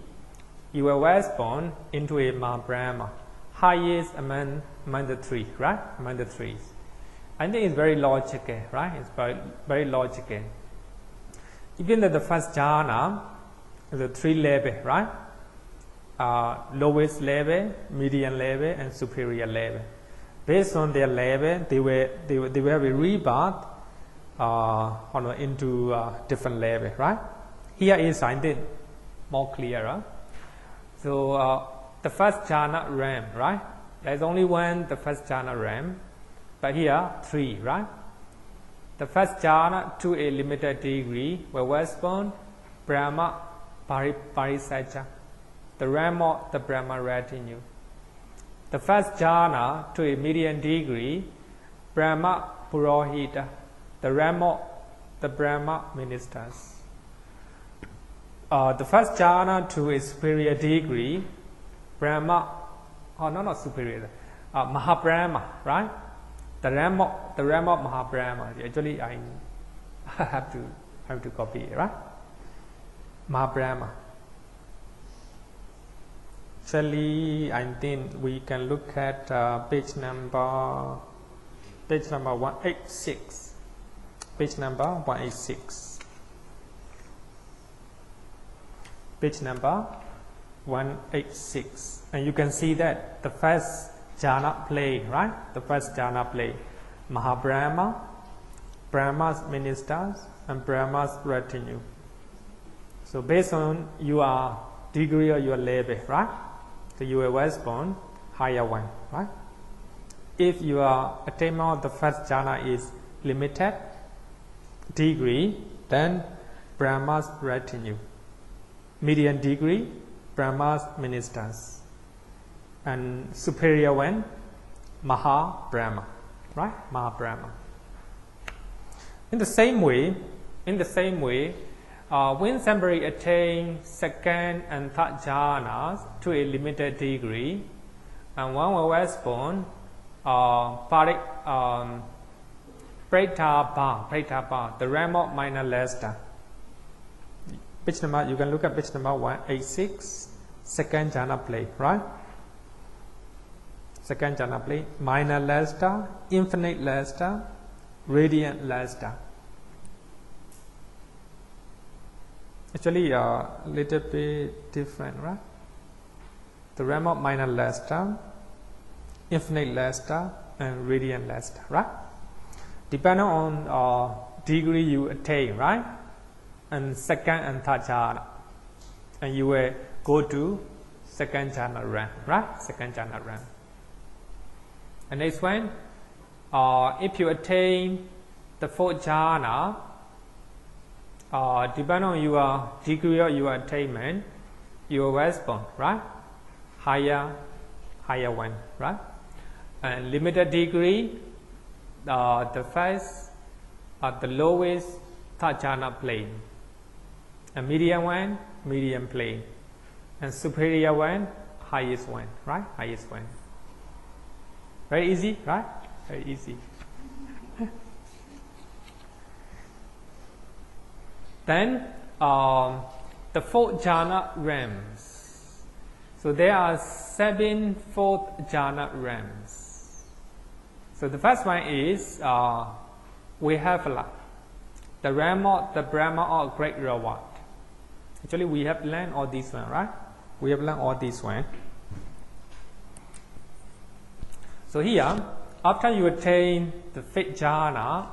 you was born into a Mahabrahma, highest among the 3, right? Among the 3. I think it's very logical, right? It's very logical. Even the first jhana, the 3 level, right? Lowest level, medium level, and superior level. Based on their level, they will be rebirth into different level, right? Here is, I think, more clearer. So the first jhana realm, right? There's only one, the first jhana realm, but here 3, right? The first jhana to a limited degree where was born Brahma Parisaja, the realm of the Brahma retinue. The first jhana to a medium degree, Brahma Purohita, the realm of the Brahma ministers. The first jhana to a superior degree, Brahma, not superior, Mahabrahma, right? The realm of Mahabrahma. Actually, I have to copy it, right? Mahabrahma. Actually, I think we can look at page number 186. Page number 186. Page number 186. And you can see that the first jhana plane, right? The first jhana plane, Mahabrahma, Brahma's ministers, and Brahma's retinue. So based on your degree or your level, right? So you are was born higher one, right? If your attainment of the first jhana is limited degree, then Brahma's retinue. Medium degree, Brahma's ministers. And superior one, Mahabrahma, right? Mahabrahma. In the same way, when somebody attains second and third jhanas to a limited degree, and one was born Pratapa, the realm of minor Lester. Page number, you can look at page number 186, second jhana plane, right? Second jhana plane, minor Lester, infinite Lester, radiant Lester. Actually, a little bit different, right? The realm of minor Lester, infinite Lester, and radiant Lester, right? Depending on degree you attain, right? And second and third jhana, and you will go to second jhana rank, right? Second jhana rank. And next one, if you attain the fourth jhana, depending on your degree or your attainment, you will respond, right? Higher one, right? And limited degree, the first, the lowest third jhana plane. A medium one, medium plane. And superior one, highest one, right? Highest one. Very easy, right? Very easy. Then, the fourth jhana realms. So there are 7 fourth jhana realms. So the first one is we have the realm of the Brahma or great reward. Actually, we have learned all these one, right? We have learned all these one. So here, after you attain the fifth jhana,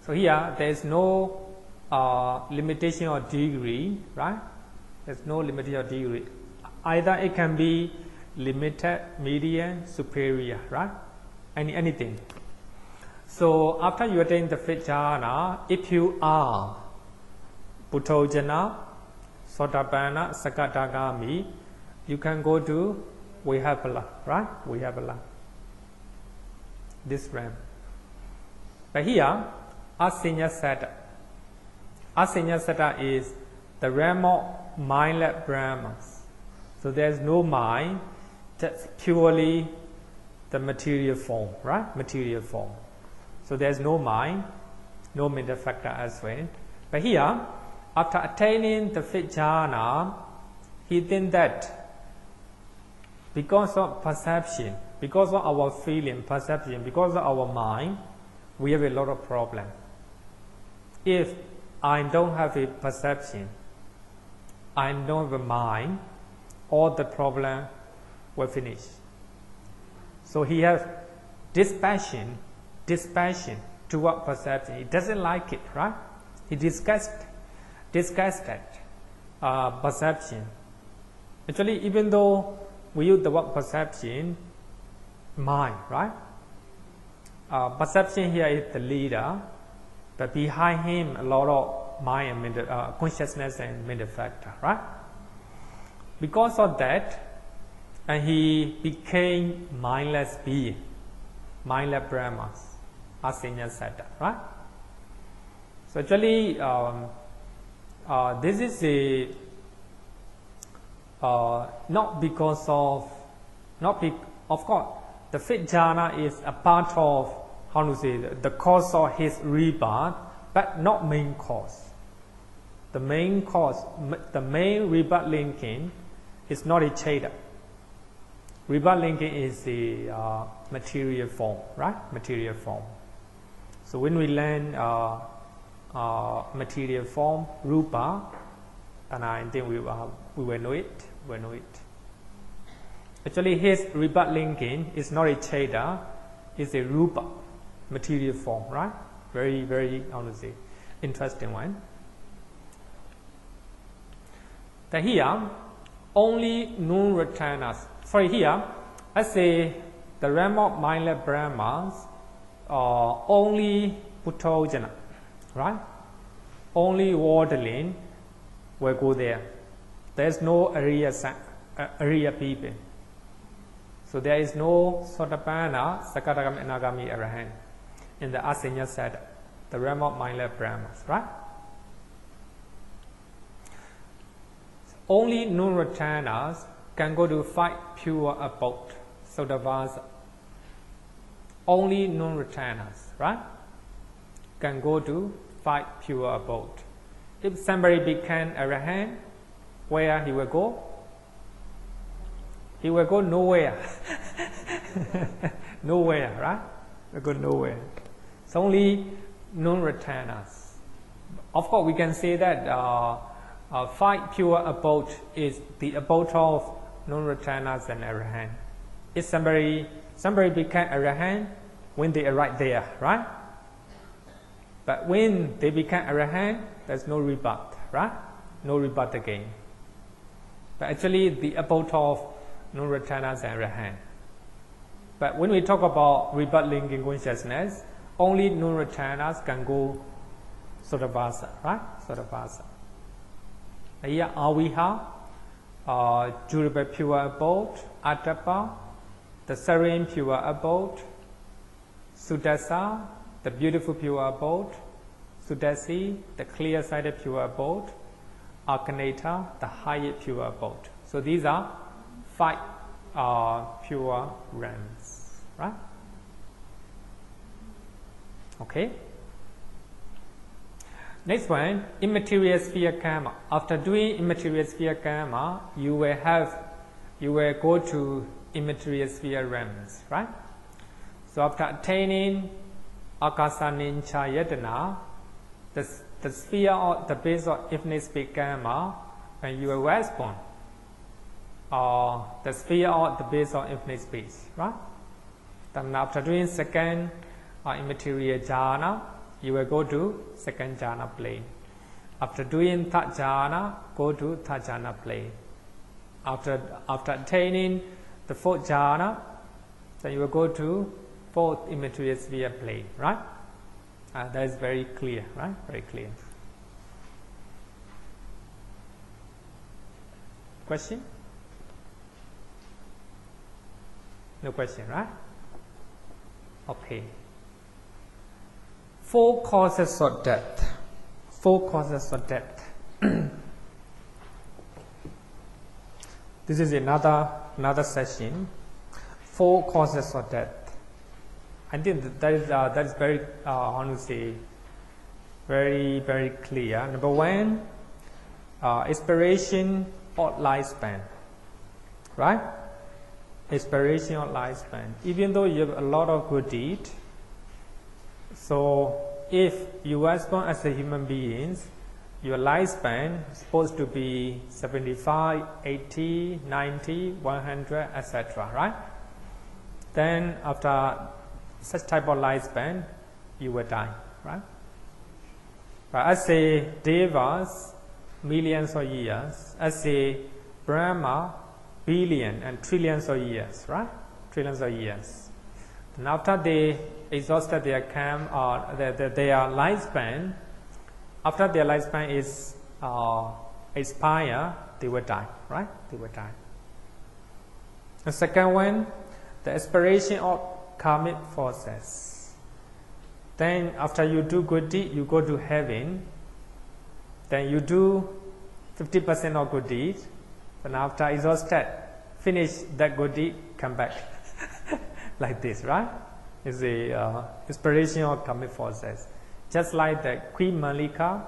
so here there is no limitation or degree, right? There's no limitation or degree. Either it can be limited, medium, superior, right? Anything. So after you attain the fifth jhana, if you are Puthojana, Sotapanna, Sakadagami, you can go to Vihappala, right? Vihappala. This realm. But here, Asinya Sata is the realm of mindless Brahmas. So there's no mind, just purely the material form, right? Material form. So there's no mind, no mental factor as well. But here, after attaining the fifth jhana, he thinks that because of perception, because of our feeling, perception, because of our mind, we have a lot of problem. If I don't have a perception, I don't have a mind, all the problem will finish. So he has dispassion toward perception. He doesn't like it, right? He disgusted perception. Actually, even though we use the word perception, mind, right? Perception here is the leader, but behind him a lot of mind and mental, consciousness and mental factor, right? Because of that, and he became mindless being, mindless Brahmas, Asinya Sata, right? So actually, this is not because of, of course, the fifth jhana is a part of, the cause of his rebirth, but not main cause. The main cause, the main rebirth linking is not a cheda. Rebirth linking is the material form, right? Material form. So when we learn material form, rupa, and I think we will know it. Actually, his rebirth linking is not a Cheda, it's a Rupa, material form, right? Very, very, I want to say, interesting one. Then here, only non-returners. Sorry, here, let's say the realm of mindless Brahmas, only Puttojana, right? Only worldling will go there. There's no Ariya people. So there is no Sotapanna, Sakadagami, Anagami, Arahant in the Asinya Sada, the realm of mindless Brahmas, right? Only non-returners can go to 5 pure abode, Sodavasa. Only non-returners, right? Can go to 5 pure abode. If somebody became Arahant, where he will go? He will go nowhere. Nowhere, right? He will go nowhere. It's only non-returners. Of course, we can say that 5 pure abode is the abode of non-returners and Arahant. If somebody became Arahant when they arrive there, right? But when they become Arahant, there's no rebirth, right? No rebirth again. But actually, the abode of non-returners and Arahant. But when we talk about rebirth linking consciousness, only non-returners can go Sodavasa, right? Sodavasa. Here, Aviha, durable pure abode, Atapa, the serene pure abode, Sudasa, the beautiful pure abode, Sudasi, the clear-sighted pure abode, Arkanata, the higher pure abode. So these are 5 pure realms, right? Okay. Next one, immaterial sphere karma. After doing immaterial sphere karma, you will go to immaterial sphere realms, right? So after attaining Akasa Nincha Yadana, the sphere or the base of infinite space karma, when you were born, or the sphere or the base of infinite space, right? Then after doing second immaterial jhana, you will go to second jhana plane. After doing third jhana, go to third jhana plane. After attaining the fourth jhana, then you will go to fourth immaterial sphere plane, right? That is very clear, right? Very clear. Question? No question, right? Okay. 4 causes of death. 4 causes of death. This is another session. 4 causes of death. I think that is very, I want to say, very, very clear. Number 1, expiration of lifespan, right? Expiration of lifespan. Even though you have a lot of good deeds, so if you were born as a human being, your lifespan is supposed to be 75, 80, 90, 100, etc., right? Then after such type of lifespan, you will die, right? But as a devas, millions of years. As a Brahma, billion and trillions of years, right? Trillions of years. And after they exhausted their their lifespan, after their lifespan is expire, they will die, right? They will die. The second one, the expiration of karmic forces. Then after you do good deed, you go to heaven. Then you do 50% of good deed. And after exhausted, finish that good deed, come back. Like this, right? It's the expiration of karmic forces. Just like the Queen Malika,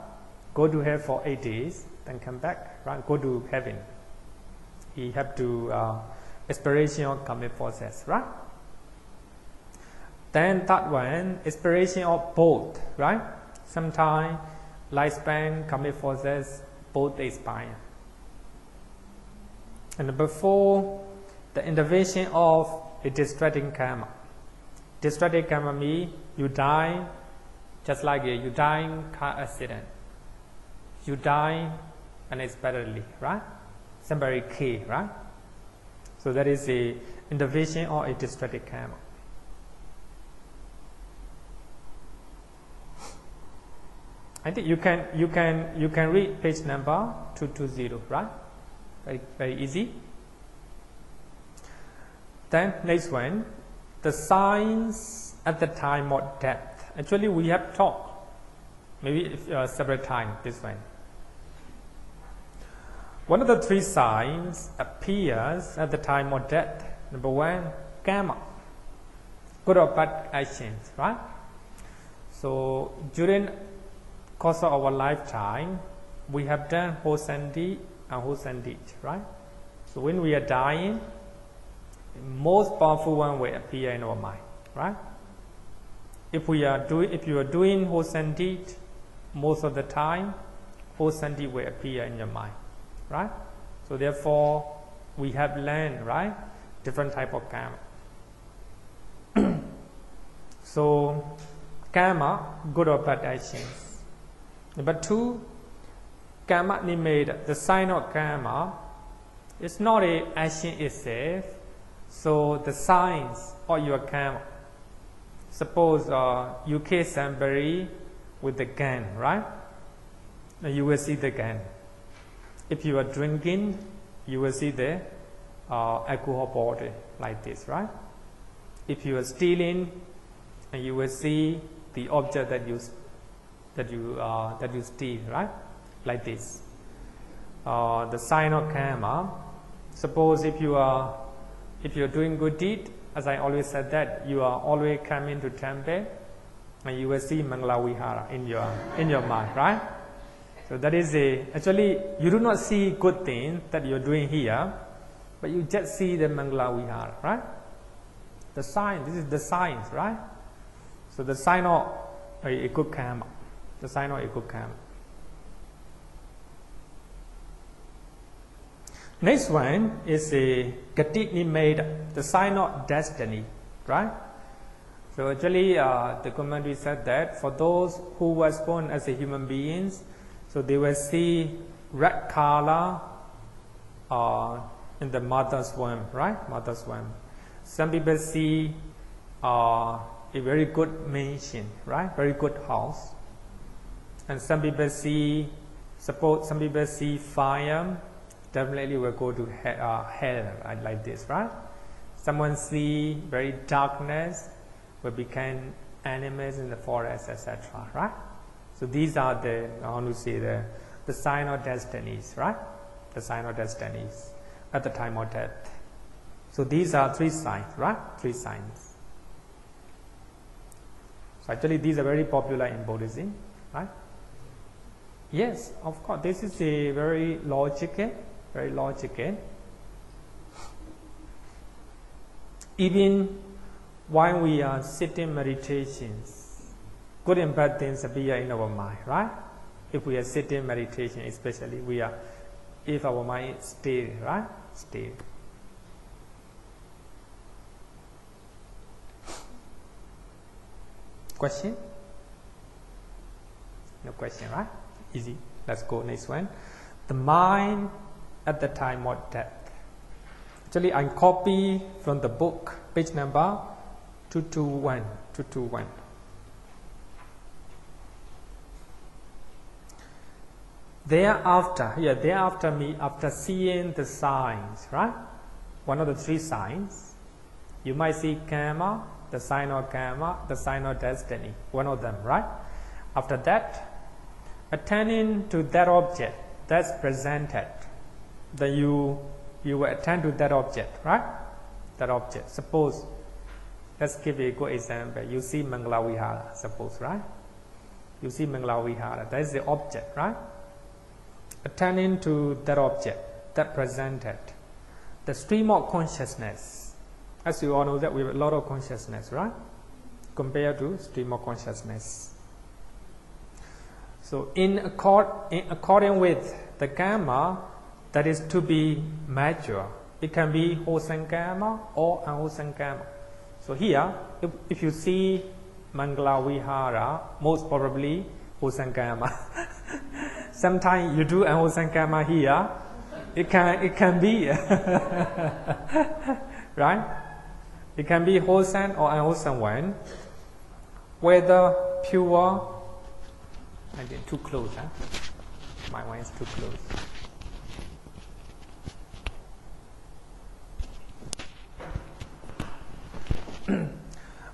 go to hell for 8 days, then come back, right? Go to heaven. He have to expiration of karmic forces, right? Then third one, expiration of both, right? Sometimes lifespan, karmic forces, both expire. And number 4, the intervention of a distracting karma. Distracting karma means you die, just like you die in car accident. You die unexpectedly, right? Somebody killed, right? So that is a intervention or a distracting karma. I think you can read page number 220, right? Very easy. Then next one, the signs at the time of death. Actually, we have talked maybe several times this one. One of the three signs appears at the time of death. Number one, karma, good or bad actions, right? So during course of our lifetime, we have done wholesome deed and wholesome deed, right? So when we are dying, the most powerful one will appear in our mind, right? If you are doing wholesome deed, most of the time, wholesome deed will appear in your mind, right? So therefore, we have learned, right, different type of karma. So karma, good or bad actions. Number two, karma nimeda, the sign of karma, is not an action itself. So the signs of your karma. Suppose you kill somebody with the gun, right? And you will see the gun. If you are drinking, you will see the alcohol bottle like this, right? If you are stealing, and you will see the object that you steal, right? Like this. The sign of karma. Suppose if you are doing good deed, as I always said that you are always coming to temple, and you will see Mangala Vihara in your mind, right? So that is actually you do not see good things that you are doing here, but you just see the Mangala Vihara, right? The sign. This is the signs, right? So the sign of a good karma. The sign of a good karma. Next one is a Gati Nimeda, the sign of destiny, right? So actually the commentary said that for those who were born as a human beings, so they will see red color in the mother's womb, right? Mother's womb. Some people see a very good mansion, right? Very good house. And some people see fire, definitely will go to hell, like this, right? Someone see very darkness, will become animals in the forest, etc., right? So these are the sign of destinies, right? The sign of destinies at the time of death. So these are three signs, right? Three signs. So actually these are very popular in Buddhism, right? Yes, of course, this is a very logical. Even while we are sitting meditations, good and bad things appear in our mind, right? If we are sitting meditation, especially if our mind is still, right? Still. Question? No question, right? Easy. Let's go next one. The mind at the time of death. Actually, I copy from the book, page number 221. Thereafter means after seeing the signs, right? One of the three signs. You might see karma, the sign of karma, the sign of destiny. One of them, right? After that, attending to that object that's presented, then you will attend to that object, right? That object. Suppose, let's give a good example. You see Mangala Vihara, suppose, right? You see Mangala Vihara. That is the object, right? Attending to that object that presented. The stream of consciousness. As you all know that we have a lot of consciousness, right? Compared to stream of consciousness. So in accordance with the karma that is to be mature, It can be wholesome karma or unwholesome karma. So here, if you see Mangala Vihara, most probably wholesome karma. Sometimes you do unwholesome karma here, it can be right? It can be wholesome or unwholesome one. Whether pure, I get too close, huh? My one is too close.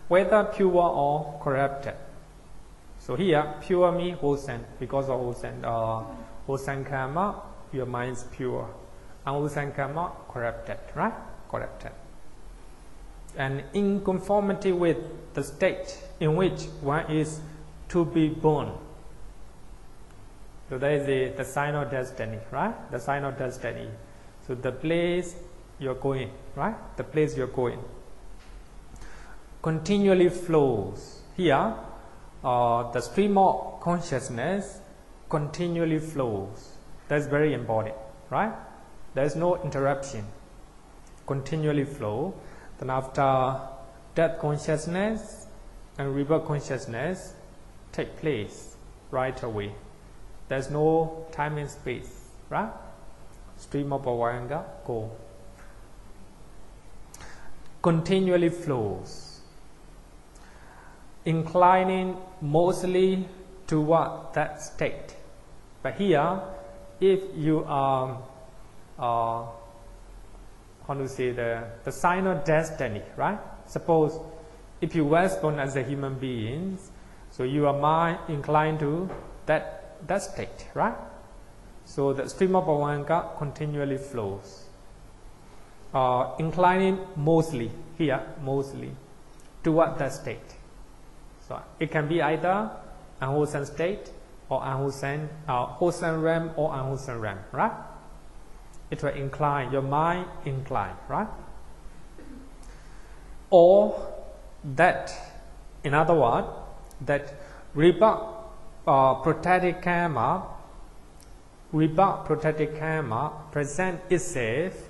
Whether pure or corrupted. So here, pure means wholesome, because of wholesome karma, your mind is pure. Unwholesome karma, corrupted, right? Corrupted. And in conformity with the state in which one is to be born. So that is the sign of destiny, right? The sign of destiny. So the place you're going, right? The place you're going continually flows. Here, the stream of consciousness continually flows. That's very important, right? There's no interruption. Continually flow. Then after death consciousness and rebirth consciousness take place right away. There's no time and space, right? Stream of Bhavanga go. Continually flows. Inclining mostly toward that state. But here, if you are how to say the sign of destiny, right? Suppose if you were born as a human being, so your mind inclined to that state, right? So the stream of Bhavanga continually flows. Inclining mostly toward that state. So it can be either unwholesome state or unwholesome, wholesome realm or unwholesome realm, right? It will incline, your mind incline, right? Or that, in other words, that rebirth protected karma present itself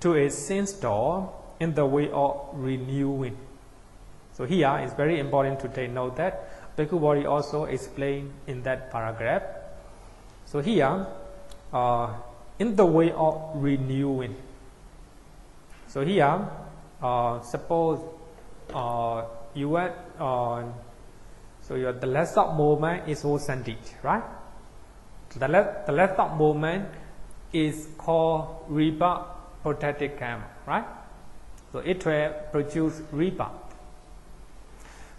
to a sense door in the way of renewing. So here it's very important to take note that Bhikkhu Bodhi also explained in that paragraph. So here, in the way of renewing. So here, suppose you were so the last thought movement is wholesome deed, right? The last thought movement is called rebirth protected karma, right? So it will produce rebirth.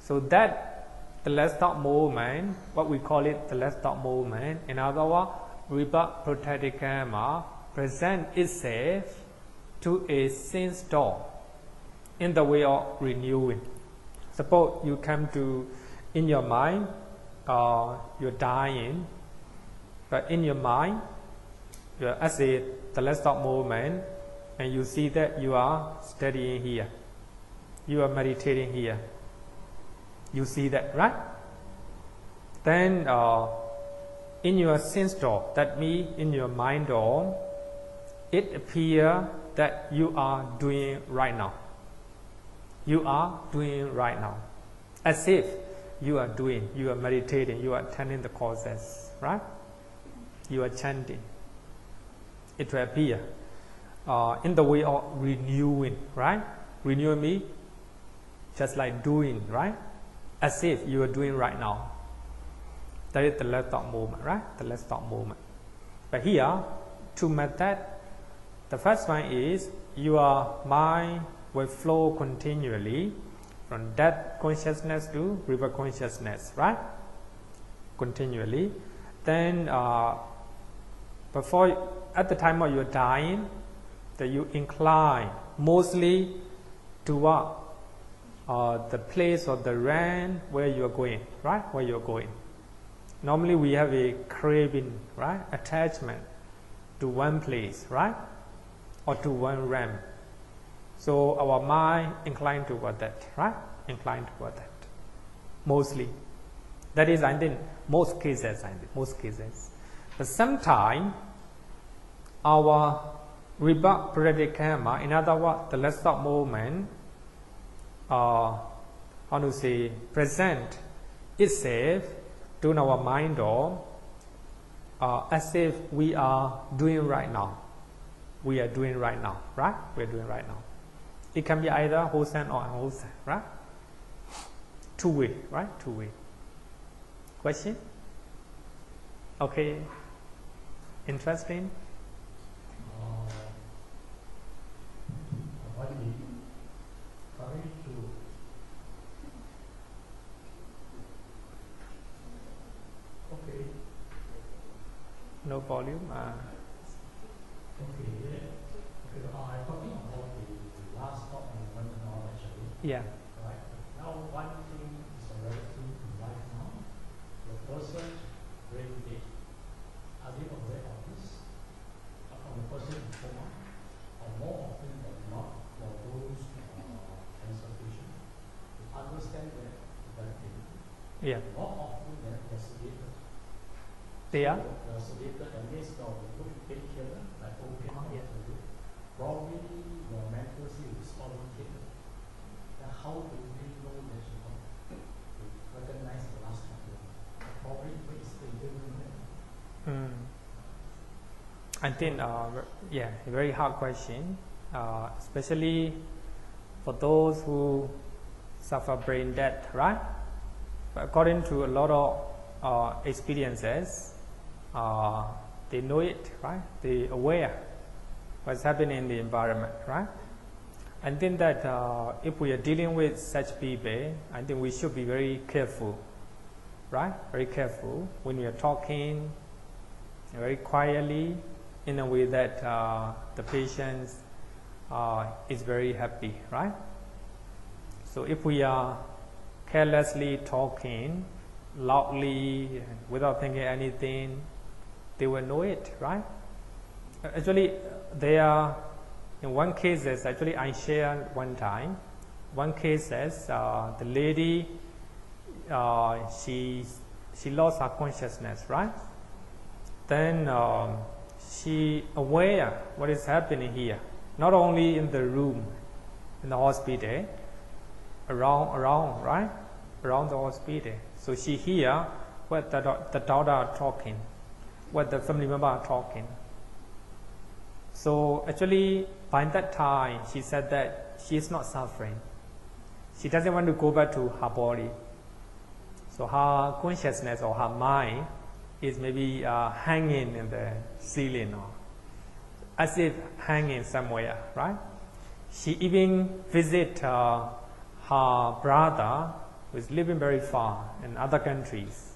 So that the last thought movement, what we call it, the last thought movement, in other words, rebirth protected karma present itself to a sense door in the way of renewing. Suppose you come to, in your mind, you're dying, but in your mind, as the last thought movement, and you see that you are studying here, you are meditating here. You see that, right? Then in your sense door, that means in your mind door, it appears that you are doing right now. You are doing right now. As if you are doing, you are meditating, you are attending the courses, right? You are chanting. It will appear in the way of renewing, right? Renewing means just like doing, right? As if you are doing right now. That is the last thought movement, right? The last thought movement. But here, to make that, the first one is your mind will flow continually from death consciousness to rebirth consciousness, right? Continually. Then, at the time of your dying, that you incline mostly toward the place or the realm where you are going, right? Where you are going. Normally we have a craving, right? Attachment to one place, right? Or to one realm. So our mind inclined toward that, right? Inclined toward that. Mostly. That is, I think, most cases. But sometimes our rebut pratikama, in other words, the last stop moment, present itself to our mind or as if we are doing right now. We are doing right now, right? We are doing right now. It can be either wholesome or unwholesome, right? Two-way, right? Two-way. Question? Okay. Interesting? Okay. No volume? Okay, I'm talking about the last stop moment now actually. Yeah. Right. Now one thing is a reality in life now. The person brain dead. Are they aware of this? From the person in coma, or more often than not, for those cancer patients, to understand that thing. Yeah. More often than they're sedated. They are? They're sedated, that means they put painkiller, like opium, probably your mental state is orientated. Then how do we know that you recognize the last chapter? Probably it's the human. I think, a very hard question, especially for those who suffer brain death, right? But according to a lot of experiences, they know it, right? They're aware what's happening in the environment, right? I think that if we are dealing with such people, I think we should be very careful, right? Very careful when we are talking very quietly in a way that the patient is very happy, right? So if we are carelessly talking loudly without thinking anything, they will know it, right? Actually, there are, in one case, actually I shared one time. One case says the lady, she lost her consciousness, right? Then she aware what is happening here, not only in the room, in the hospital, around, right? Around the hospital. So she hear what the doctor are talking, what the family member are talking. So actually, by that time, she said that she is not suffering. She doesn't want to go back to her body. So her consciousness or her mind is maybe hanging in the ceiling or as if hanging somewhere, right? She even visit her brother who is living very far in other countries.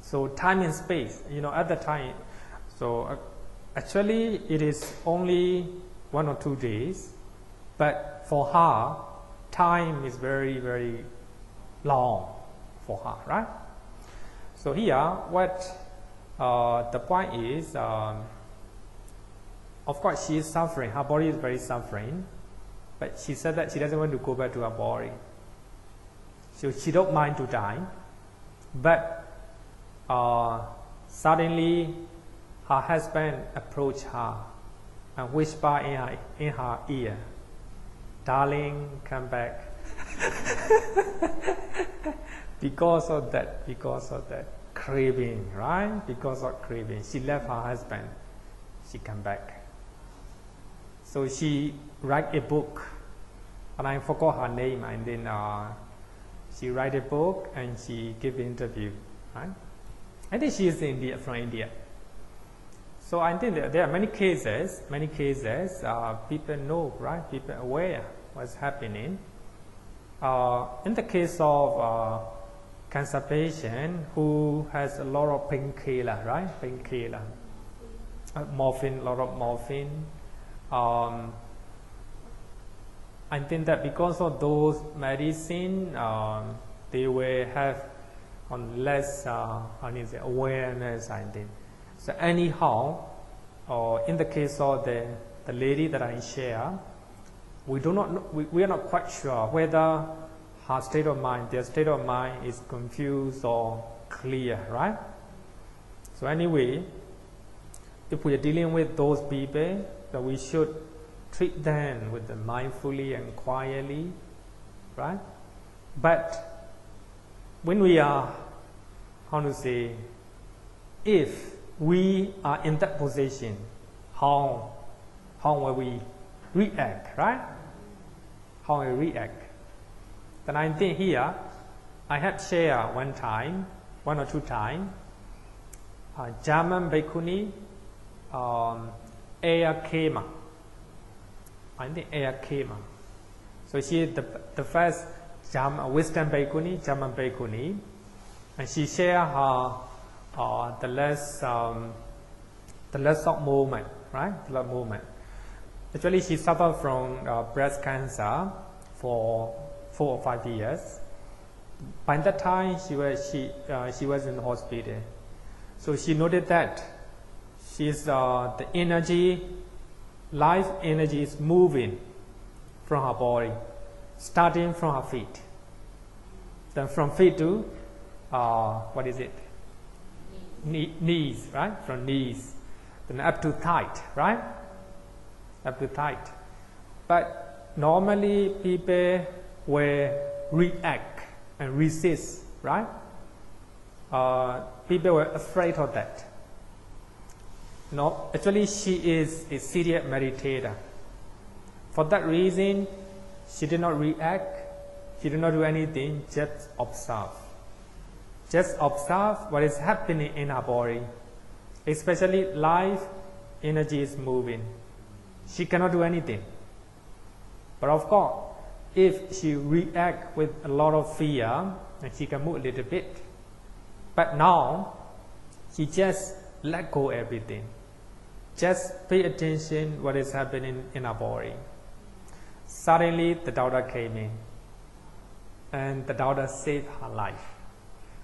So time and space, at the time, so actually it is only 1 or 2 days, but for her, time is very, very long for her, right? So here, what the point is, of course she is suffering, her body is very suffering, but she said that she doesn't want to go back to her body. So she don't mind to die, but suddenly her husband approached her and whispered in her ear, "Darling, come back." Because of that craving, right? Because of craving, she left her husband. She come back. So she write a book, and I forgot her name. And then she write a book and she give an interview, right? I think she is from India. So I think that there are many cases. People know, right? People aware what's happening. In the case of cancer patient who has a lot of painkiller, right? Painkiller, morphine, a lot of morphine. I think that because of those medicine, they will have less awareness, I think. So anyhow, in the case of the lady that I share, we are not quite sure whether her state of mind, their state of mind is confused or clear, right? So anyway, if we are dealing with those people, that we should treat them with the mindfully and quietly, right? But when we are, how to say, if we are in that position, how will we react, right? How will we react? Then I think here, I had shared one or two times, German Bhikkhuni, Aya Kema. I think Aya Kema. So she is the first Western Bhikkhuni, German Bhikkhuni, and she shared her the last moment, right? The last moment. Actually, she suffered from breast cancer for 4 or 5 years. By that time, she was in the hospital. So she noted that the energy, life energy is moving from her body, starting from her feet. Then from feet to what is it? Knees, right? From knees, then up to thigh, right? Up to thigh. But normally people will react and resist, right? People were afraid of that. No, actually she is a serious meditator. For that reason, she did not react, she did not do anything, just observe. Just observe what is happening in her body. Especially life energy is moving. She cannot do anything. But of course, if she react with a lot of fear, then she can move a little bit. But now, she just let go everything. Just pay attention what is happening in her body. Suddenly, the doctor came in, and the doctor saved her life.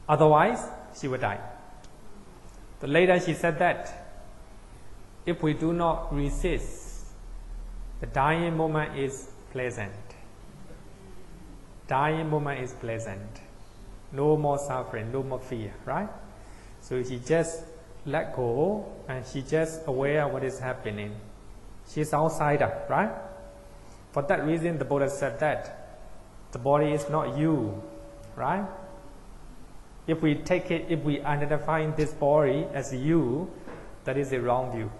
Otherwise, she would die. But later she said that if we do not resist, the dying moment is pleasant. Dying moment is pleasant. No more suffering, no more fear, right? So she just let go and she just aware of what is happening. She's outsider, right? For that reason, the Buddha said that the body is not you, right? If we take it, if we identify this body as you, that is a wrong view,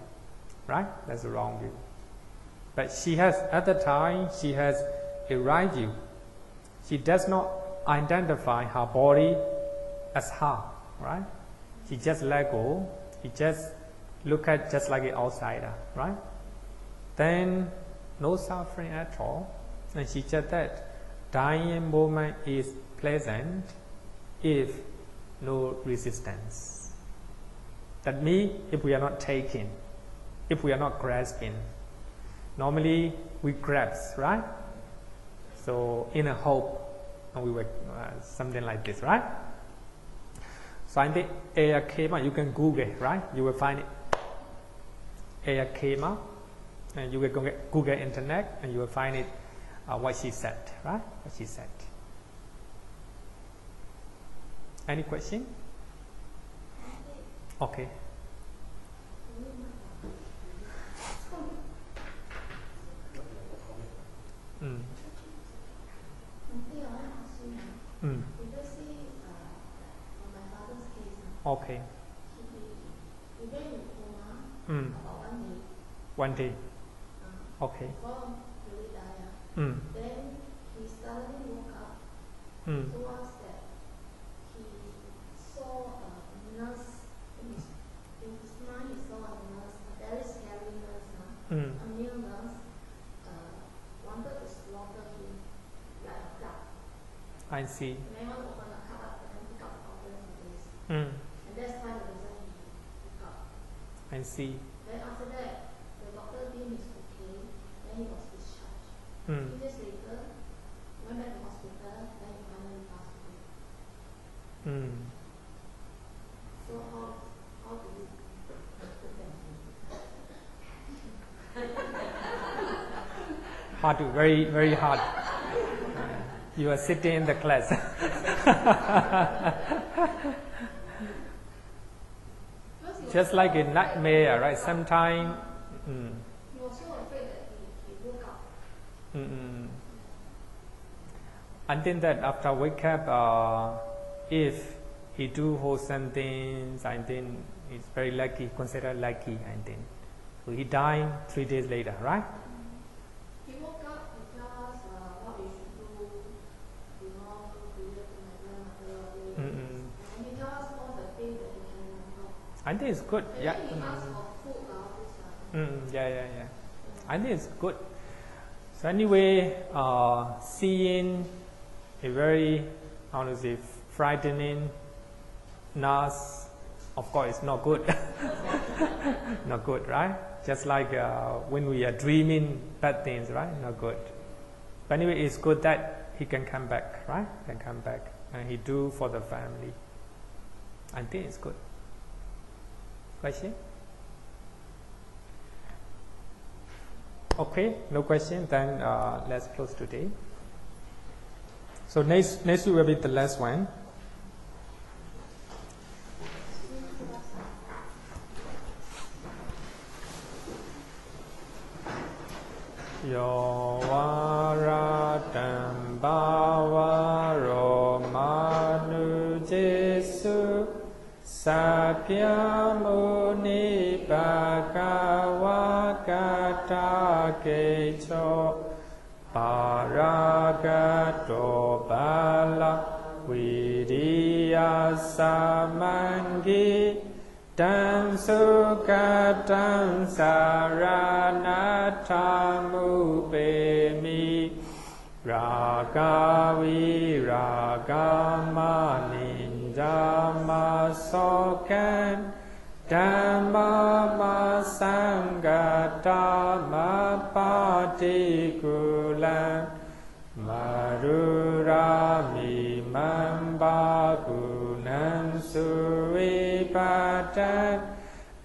right? That's a wrong view. But she has, at the time, she has a right view. She does not identify her body as her, right? She just let go. She just look at just like an outsider, right? Then no suffering at all. And she said that dying moment is pleasant if no resistance. That means if we are not taking, if we are not grasping. Normally we grasp, right? So in a hope, and we were something like this, right? So I think Aya Kema, you can Google, right? You will find it. Aya Kema, and you will Google internet, and you will find it. What she said, right? What she said. Any question? Okay. Okay. One day. Okay. Then he suddenly woke up. Towards that, he saw a nurse. In his mind, he saw a nurse, a very scary nurse, a male nurse, wanted to slaughter him like a duck. I see. And they want to open a cup up and pick up the organs of this. And that's why the reason he woke up. I see. Then after that, the doctor deemed it's okay. Then he was discharged. 2 days later, went back to the hospital. Then he finally passed away. So how do you hard to, very, very hard. You are sitting in the class. Just like a nightmare, right? Sometimes. He was so I think that after wake up, if he do wholesome things, I think he's very lucky, considered lucky, I think. So he died 3 days later, right? He woke up because what we should do, you know, related to my grandmother. And he does all the things that he can remember. I think it's good. And Yeah. then he asks for food this time. Yeah. I think it's good. So anyway, seeing a very, how to say, frightening nurse, of course, it's not good. Not good, right? Just like when we are dreaming bad things, right? Not good. But anyway, it's good that he can come back, right? Can come back and he do for the family. I think it's good. Question? Okay, no question. Then let's close today. So next week will be the last one. Yo varatam bhavaro manu jesu sakya muni bhagava kata kecho paragato bala viriya samangi tam sukatam saranatamu bemi ragavi ragamanindama sokan Dhamma sangatama patikulam marurami mambagunan suipatan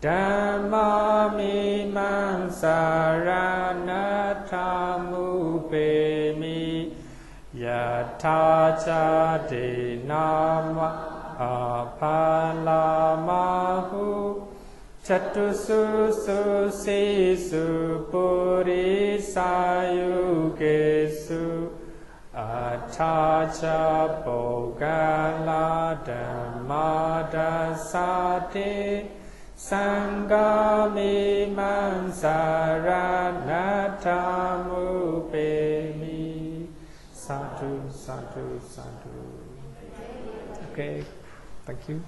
Dhamma mimam saranatamu bemi yatacha dinama apalamahu chatusu susisu purisayugesu atacha bogala dhammadasate sangami mansaranatamu bemi. Sadhu, sadhu, sadhu. Okay, thank you.